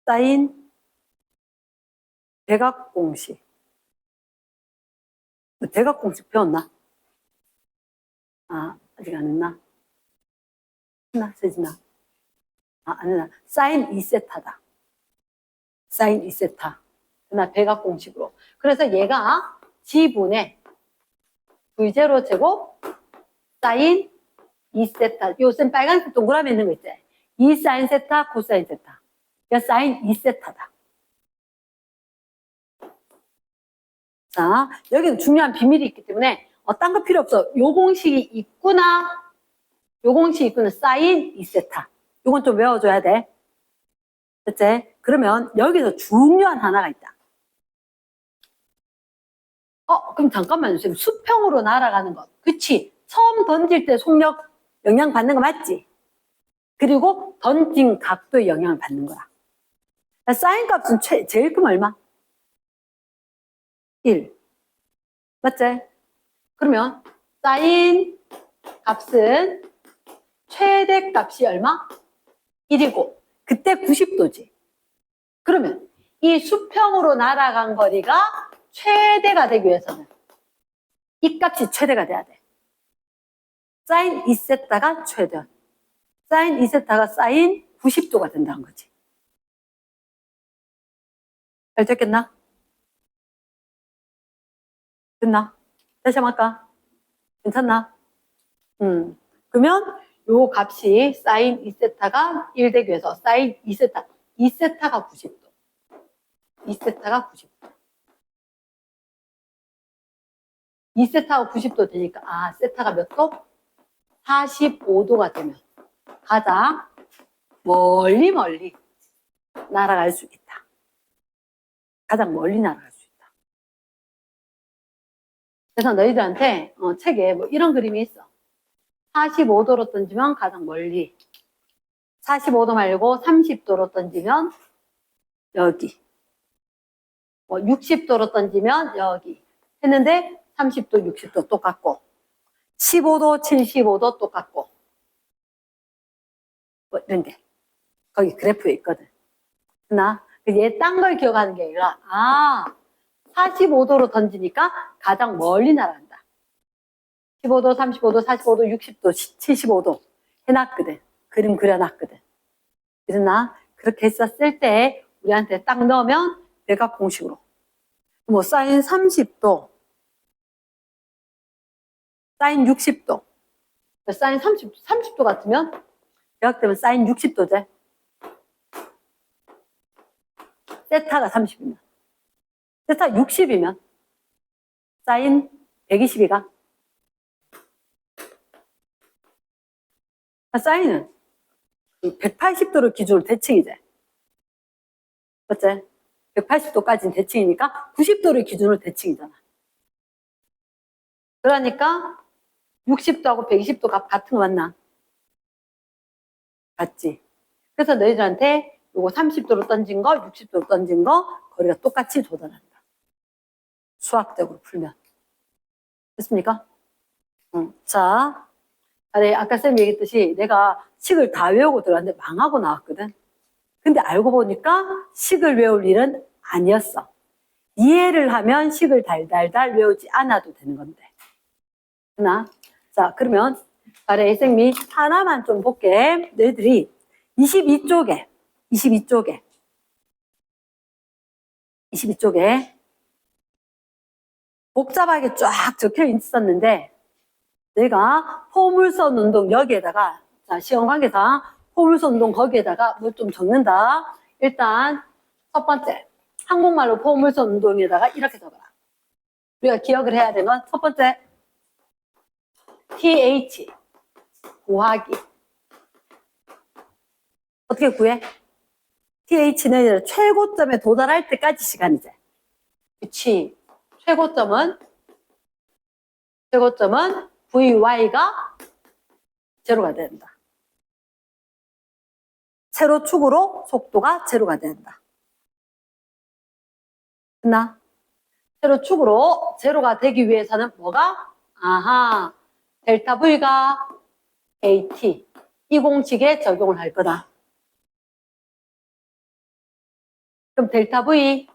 사인 대각공식. 대각공식 배웠나? 아, 아직 안 했나? 했나? 세진아? 아, 안 했나? 사인 2세타다. 사인 2세타. 나 대각공식으로. 그래서 얘가 지분의 V0 제곱 사인 2세타. 요즘 빨간색 동그라미 있는 거 있지? 2 사인 세타 코사인 세타. 그러니까 사인 2세타다. 자, 여기는 중요한 비밀이 있기 때문에 딴 거 필요 없어. 요 공식이 있구나. 요 공식이 있구나. 사인 2세타. 요건 좀 외워줘야 돼. 됐지? 그러면 여기서 중요한 하나가 있다. 그럼 잠깐만요. 지금 수평으로 날아가는 것. 그치? 처음 던질 때 속력 영향 받는 거 맞지? 그리고 던진 각도의 영향을 받는 거야. 사인 값은 제일 크면 얼마? 1. 맞지? 그러면 사인 값은 최대 값이 얼마? 1이고 그때 90도지. 그러면 이 수평으로 날아간 거리가 최대가 되기 위해서는 이 값이 최대가 돼야 돼. 사인 2세타가 최대. 사인 2세타가 사인 90도가 된다는 거지. 잘 됐겠나? 됐나? 다시 한번 할까? 괜찮나? 그러면 요 값이 사인 2세타가 1 되기 위해서 사인 2세타, 2세타가 90도. 2세타가 90도. 2세타가 90도 되니까 세타가 몇 도? 45도가 되면 가장 멀리 날아갈 수 있다. 가장 멀리 날아갈 수 있다. 그래서 너희들한테 책에 뭐 이런 그림이 있어. 45도로 던지면 가장 멀리. 45도 말고 30도로 던지면 여기. 60도로 던지면 여기. 했는데 30도, 60도 똑같고 15도, 75도 똑같고 이런데 거기 그래프에 있거든. 얘 딴 걸 기억하는 게 아니라 45도로 던지니까 가장 멀리 날아간다. 15도, 35도, 45도, 60도, 75도 해놨거든. 그림 그려놨거든. 그러나 그렇게 했었을 때 우리한테 딱 넣으면 대각공식으로 사인 30도, 사인 60도, 사인 30도 같으면 대각되면 사인 60도제. 세타가 30이면 세타 60이면 사인 120이가 사인은 180도를 기준으로 대칭이지. 맞지? 180도까지는 대칭이니까 90도를 기준으로 대칭이잖아. 그러니까 60도하고 120도 값 같은 거 맞나? 같지? 그래서 너희들한테 요거 30도로 던진 거, 60도로 던진 거 거리가 똑같이 도달한다. 수학적으로 풀면. 됐습니까? 자, 아까 쌤이 얘기했듯이 내가 식을 다 외우고 들어왔는데 망하고 나왔거든. 근데 알고 보니까 식을 외울 일은 아니었어. 이해를 하면 식을 달달달 외우지 않아도 되는 건데. 자, 그러면 쌤이 하나만 좀 볼게. 너희들이 22쪽에 복잡하게 쫙 적혀 있었는데 내가 포물선 운동 여기에다가 시험 관계상 포물선 운동 거기에다가 뭘 좀 적는다. 일단 첫 번째 한국말로 포물선 운동에다가 이렇게 적어라. 우리가 기억을 해야 되는 건 첫 번째 TH 구하기. 어떻게 구해? TH는 최고점에 도달할 때까지 시간이지. 그치? 최고점은 VY가 제로가 된다. 세로축으로 속도가 제로가 된다. 됐나? 세로축으로 제로가 되기 위해서는 뭐가? 아하, 델타 V가 AT. 이 공식에 적용을 할 거다. 그럼 델타 V,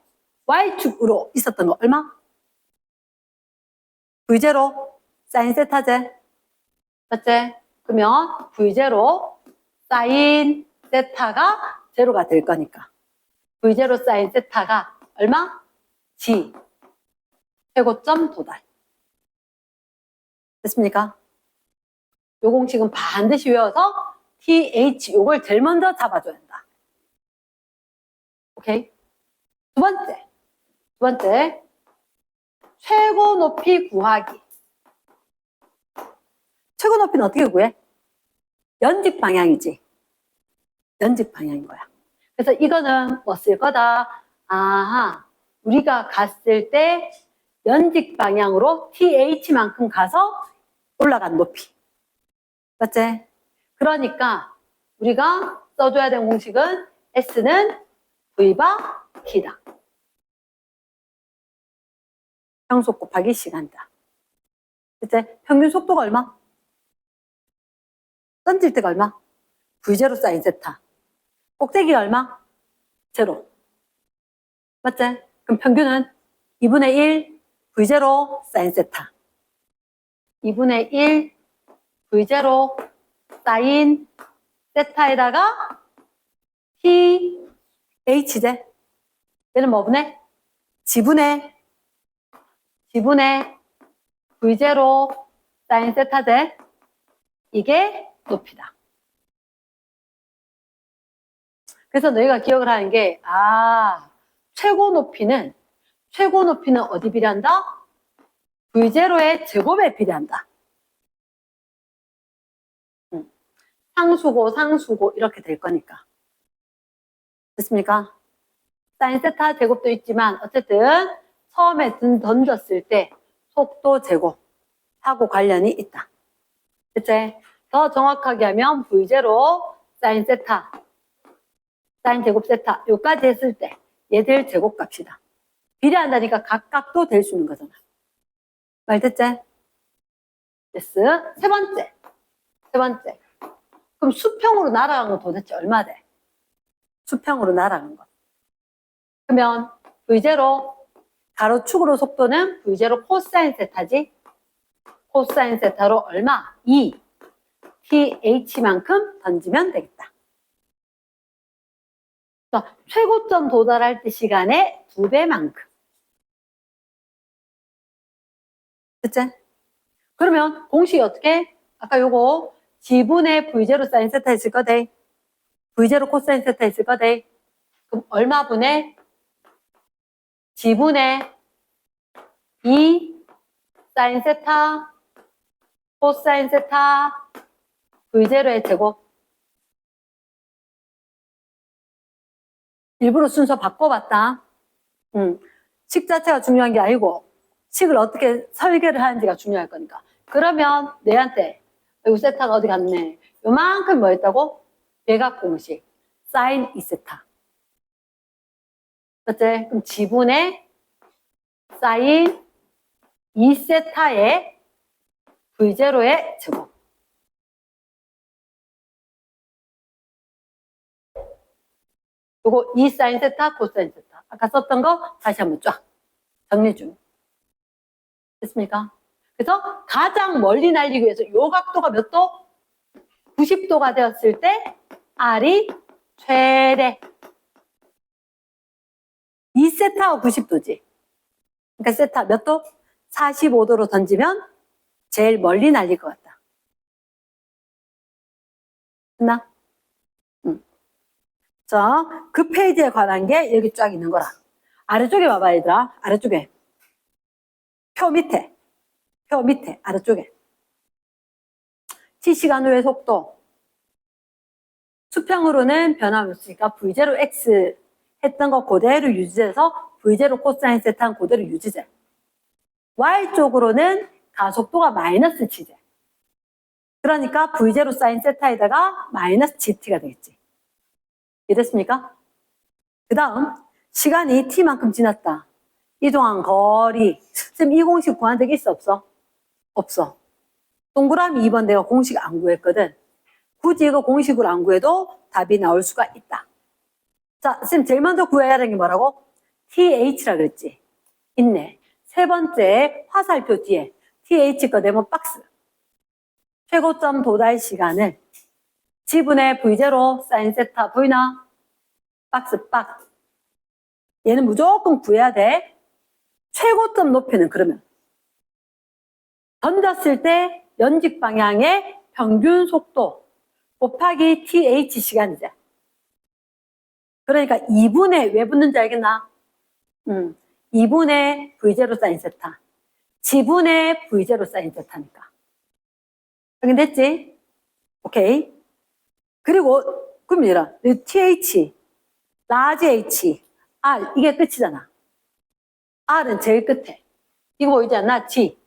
Y축으로 있었던 거 얼마? V0 사인 세타제. 맞지? 그러면 V0 사인 세타가 제로가 될 거니까. V0 사인 세타가 얼마? G. 최고점 도달. 됐습니까? 요 공식은 반드시 외워서 TH 요걸 제일 먼저 잡아줘야 한다. 오케이? 두 번째. 최고 높이 구하기. 최고 높이는 어떻게 구해? 연직 방향이지. 연직 방향인 거야. 그래서 이거는 뭐 쓸 거다? 아하, 우리가 갔을 때 연직 방향으로 TH만큼 가서 올라간 높이. 맞지? 그러니까 우리가 써줘야 되는 공식은 S는 V바 T다. 평속 곱하기 시간이다. 그치? 평균 속도가 얼마? 던질 때가 얼마? V0 사인 세타. 꼭대기가 얼마? 제로. 맞지? 그럼 평균은 2분의 1 V0 사인 세타. 2분의 1 V0 사인 세타에다가 T H제. 얘는 뭐분의? 지분의 V0 사인 세타제. 이게 높이다. 그래서 너희가 기억을 하는 게, 최고 높이는 어디 비례한다? V0의 제곱에 비례한다. 상수고 이렇게 될 거니까. 됐습니까? 사인 세타 제곱도 있지만 어쨌든 처음에 던졌을 때 속도 제곱하고 관련이 있다. 그치? 더 정확하게 하면 V0 사인 세타, 사인 제곱 세타 요까지 했을 때 얘들 제곱값이다. 비례한다니까 각각도 될 수 있는 거잖아. 말 됐지? 됐어. 세 번째. 그럼 수평으로 날아간 건 도대체 얼마 돼? 수평으로 날아간 거. 그러면 V0 가로축으로 속도는 V0 코사인 세타지. 코사인 세타로 얼마? 2 TH만큼 던지면 되겠다. 최고점 도달할 때 시간의 2배만큼. 됐지? 그러면 공식이 어떻게? 아까 요거 지분의 V0 사인 세타 있을 거대. V0 코사인 세타 있을 거대. 그럼 얼마 분의 지분의 2 사인 세타 코사인 세타 V0의 제곱. 일부러 순서 바꿔봤다. 식 자체가 중요한 게 아니고 식을 어떻게 설계를 하는지가 중요할 거니까. 그러면 내한테 이거 세타가 어디 갔네. 요만큼 뭐 했다고? 대각 공식. 사인 2세타. 맞지? 그럼 지분의 사인 2세타의 V0의 제곱. 요거 2 사인 세타, 코사인 세타. 아까 썼던 거 다시 한번 쫙 정리 중. 됐습니까? 그래서 가장 멀리 날리기 위해서 요 각도가 몇 도? 90도가 되었을 때 R이 최대. 2세타가 90도지. 그러니까 세타 몇 도? 45도로 던지면 제일 멀리 날릴 것 같다. 됐나? 자, 그 페이지에 관한 게 여기 쫙 있는 거라. 아래쪽에 봐봐, 얘들아. 아래쪽에. 표 밑에. 아래쪽에. t시간 후의 속도. 수평으로는 변함이 없으니까 v0 x 했던 거 그대로 유지해서 v0 코사인 세타는 그대로 유지돼. y쪽으로는 가속도가 마이너스 g제. 그러니까 v0 사인 세타에다가 마이너스 gt가 되겠지. 이해됐습니까? 그 다음 시간이 t만큼 지났다. 이동한 거리. 지금 이 공식 구한 적 있어 없어? 없어. 동그라미 2번 내가 공식 안 구했거든. 굳이 이거 공식으로 안 구해도 답이 나올 수가 있다. 자, 쌤 제일 먼저 구해야 되는 게 뭐라고? TH라 그랬지. 있네. 세 번째 화살표 뒤에 TH 거 네모 박스. 최고점 도달 시간을 지분의 V0 사인 세타 보이나? 박스. 얘는 무조건 구해야 돼. 최고점 높이는 그러면 던졌을 때 연직 방향의 평균 속도 곱하기 TH 시간이죠. 그러니까 2분의 왜 붙는지 알겠나? 2분의 V0 사인 세타. 지분의 V0 사인 세타니까. 확인됐지? 오케이. 그리고 그럼 얘라 TH, 라지 H, R 이게 끝이잖아. R은 제일 끝에. 이거 보이지 않나? G.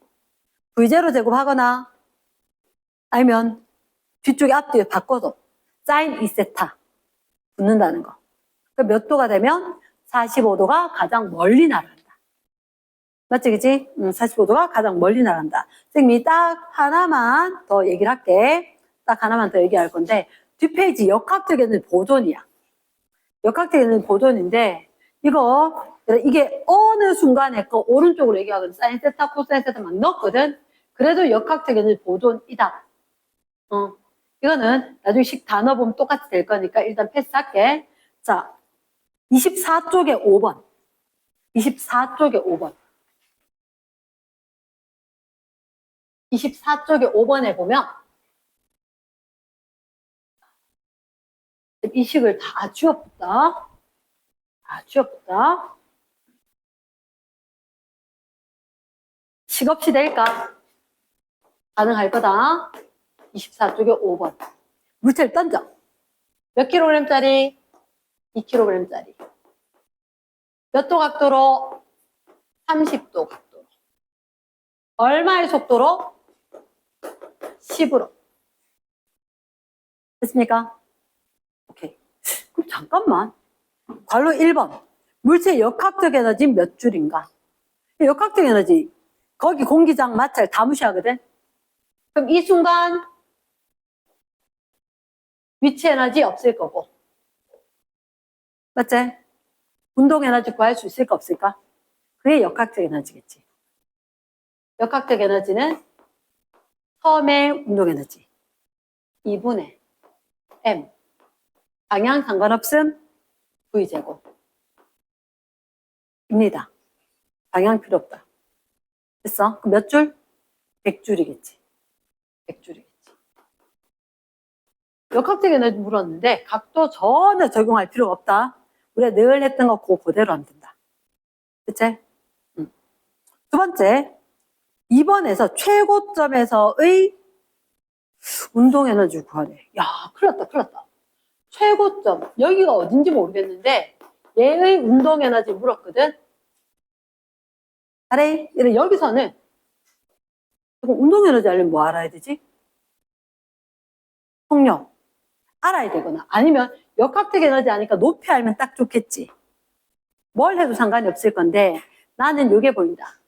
V0 제곱하거나 아니면 뒤쪽에 앞뒤에 바꿔서 사인 2세타 붙는다는 거. 몇 도가 되면 45도가 가장 멀리 날아간다. 맞지, 그치? 45도가 가장 멀리 날아간다. 선생님이 딱 하나만 더 얘기를 할게. 딱 하나만 더 얘기할 건데 뒷페이지 역학적 에너지 보존이야. 역학적 에너지 보존인데 이게 어느 순간에 그 오른쪽으로 얘기하거든. 사인 세타, 코사인 세타 막 넣었거든. 그래도 역학적 에너지 보존이다. 이거는 나중에 식 다 넣어보면 똑같이 될 거니까 일단 패스할게. 자, 24쪽에 5번. 24쪽에 5번. 24쪽에 5번에 보면 이 식을 다 쥐어붙다. 식 없이 될까? 가능할 거다. 24쪽에 5번. 물체를 던져. 몇 킬로그램짜리? 2kg짜리. 몇 도 각도로? 30도 각도로. 얼마의 속도로? 10으로. 됐습니까? 오케이. 그럼 잠깐만. 괄호 1번. 물체의 역학적 에너지 몇 줄인가? 역학적 에너지. 거기 공기장 마찰 다 무시하거든? 그럼 이 순간 위치 에너지 없을 거고. 맞지? 운동 에너지 구할 수 있을까 없을까? 그게 역학적 에너지겠지. 역학적 에너지는 처음에 운동 에너지 2분의 M 방향 상관없음 V제곱 입니다. 방향 필요 없다. 됐어? 그럼 몇 줄? 100줄이겠지. 100줄이겠지. 역학적 에너지 물었는데 각도 전혀 적용할 필요가 없다. 우리가 늘 했던 거 그대로 하면 된다. 그치? 두 번째, 2번에서 최고점에서의 운동 에너지 구하래. 야, 큰일 났다. 최고점. 여기가 어딘지 모르겠는데 얘의 운동 에너지 물었거든. 잘해. 여기서는 운동 에너지 알려면 뭐 알아야 되지? 속력. 알아야 되거나 아니면 역학적 에너지 아니까 높이 알면 딱 좋겠지. 뭘 해도 상관이 없을 건데 나는 이게 보인다.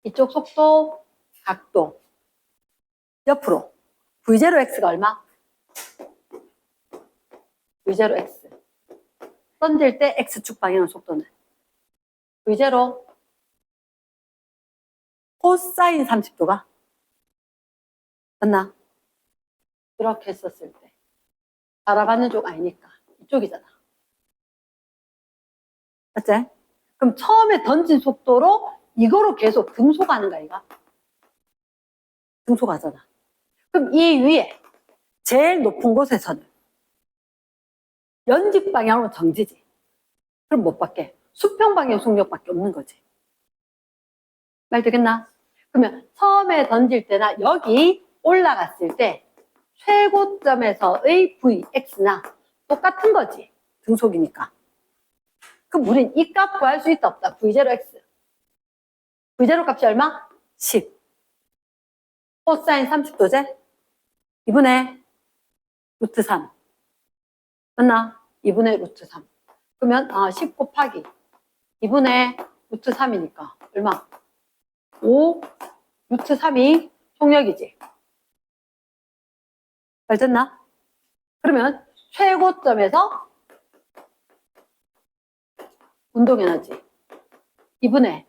이쪽 속도, 각도. 옆으로. V0x가 얼마? V0x. 던질 때 x축 방향 속도는 V0 코사인 30도가 맞나? 이렇게 했었을 때 바라봤는 쪽 아니니까 이쪽이잖아. 맞지? 그럼 처음에 던진 속도로 이거로 계속 등소가는 거야, 이가? 등소가잖아. 그럼 이 위에 제일 높은 곳에서는 연직 방향으로 정지지. 그럼 못 받게. 수평 방향 속력밖에 없는 거지. 말 되겠나? 그러면 처음에 던질 때나 여기 올라갔을 때 최고점에서의 Vx나 똑같은 거지. 등속이니까. 그럼 우린 이 값 구할 수 있다 없다. V0x. V0 값이 얼마? 10. 코사인 30도제? 2분의 루트 3. 맞나? 2분의 루트 3. 그러면 10 곱하기 2분의 루트 3이니까 얼마? 5 루트 3이 속력이지. 잘 됐나? 그러면 최고점에서 운동에너지 2분의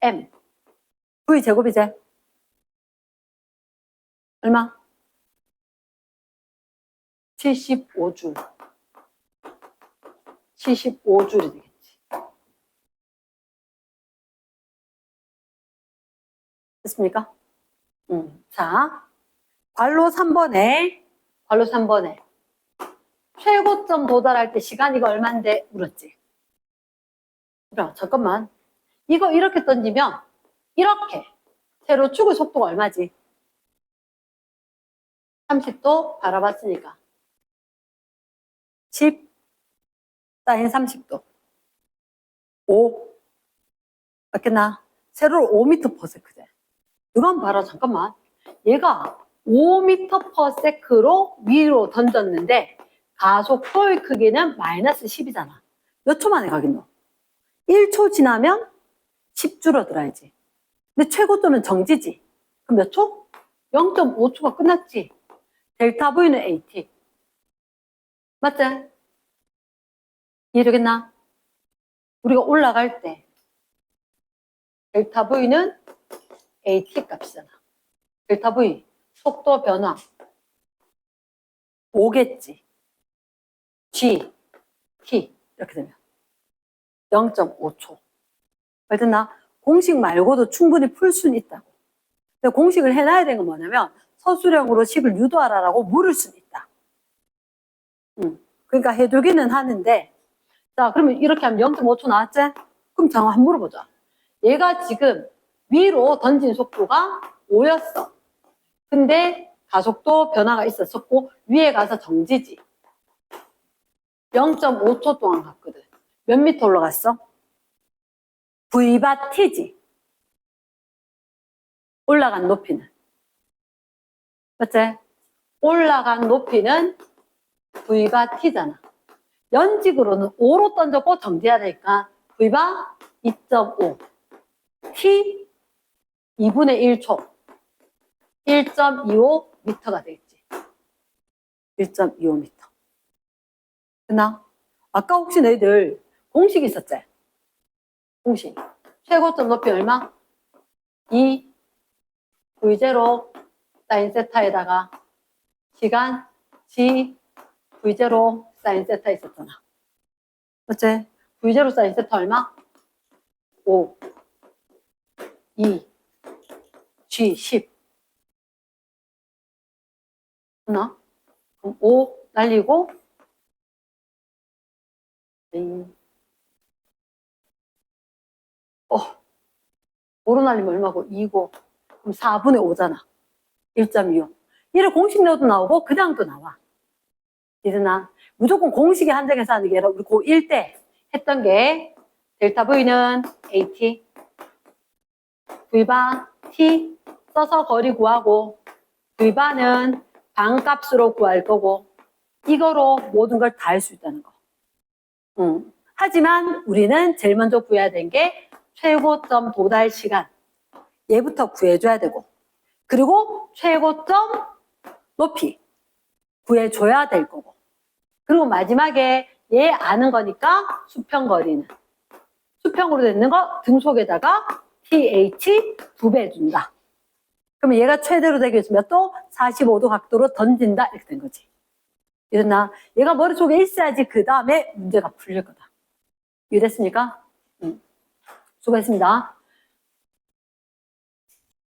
m v 제곱이제 얼마? 75줄. 75줄이 되겠지. 됐습니까? 자, 괄호 3번에 최고점 도달할 때 시간이가 얼만데 물었지. 그럼 잠깐만. 이거 이렇게 던지면 이렇게 세로축의 속도가 얼마지? 30도 바라봤으니까 10 사인 30도 5 맞겠나? 세로를 5m/s제. 이건 봐라. 잠깐만. 얘가 5m/s로 위로 던졌는데 가속도의 크기는 마이너스 10이잖아. 몇 초 만에 가겠노? 1초 지나면 10 줄어들어야지. 근데 최고점은 정지지. 그럼 몇 초? 0.5초가 끝났지. 델타 V는 AT. 맞지? 이해되겠나? 우리가 올라갈 때 델타 V는 AT 값이잖아. 델타 V 속도 변화 5겠지. G, T 이렇게 되면 0.5초. 알겠나? 공식 말고도 충분히 풀 수는 있다고. 근데 공식을 해놔야 되는 건 뭐냐면 서술형으로 식을 유도하라라고 물을 수는 있다. 그러니까 해두기는 하는데, 자, 그러면 이렇게 하면 0.5초 나왔지? 그럼 잠깐 한번 물어보자. 얘가 지금 위로 던진 속도가 5였어. 근데 가속도 변화가 있었었고 위에 가서 정지지. 0.5초 동안 갔거든. 몇 미터 올라갔어? V바 T지. 올라간 높이는. 맞지? 올라간 높이는 V바 T잖아. 연직으로는 5로 던졌고 정지해야 되니까 V바 2.5 T 2분의 1초 1.25m가 되겠지. 1.25m. 됐나? 아까 혹시 너희들 공식 있었지? 공식. 최고점 높이 얼마? 2 V0 사인 세타에다가 시간 G V0 사인 세타 있었잖아. 맞지? V0 사인 세타 얼마? 5 2 G 10 됐나? 그럼 5 날리고 5로 날리면 얼마고? 2고 그럼 4분의 5잖아. 1.25. 이래 공식 넣어도 나오고 그냥도 나와. 이제나 무조건 공식에 한정해서 하는 게 아니라 우리 고1 때 했던 게 델타 V는 AT V바 T 써서 거리 구하고 V바는 반값으로 구할 거고 이거로 모든 걸 다 할 수 있다는 거. 하지만 우리는 제일 먼저 구해야 되는 게 최고점 도달 시간. 얘부터 구해줘야 되고 그리고 최고점 높이 구해줘야 될 거고 그리고 마지막에 얘 아는 거니까 수평거리는 수평으로 되는 거 등속에다가 TH 2배 해준다. 그러면 얘가 최대로 되겠으면 또 45도 각도로 던진다 이렇게 된 거지. 이랬나? 얘가 머릿속에 있어야지 그 다음에 문제가 풀릴 거다. 이해됐습니까? 수고했습니다.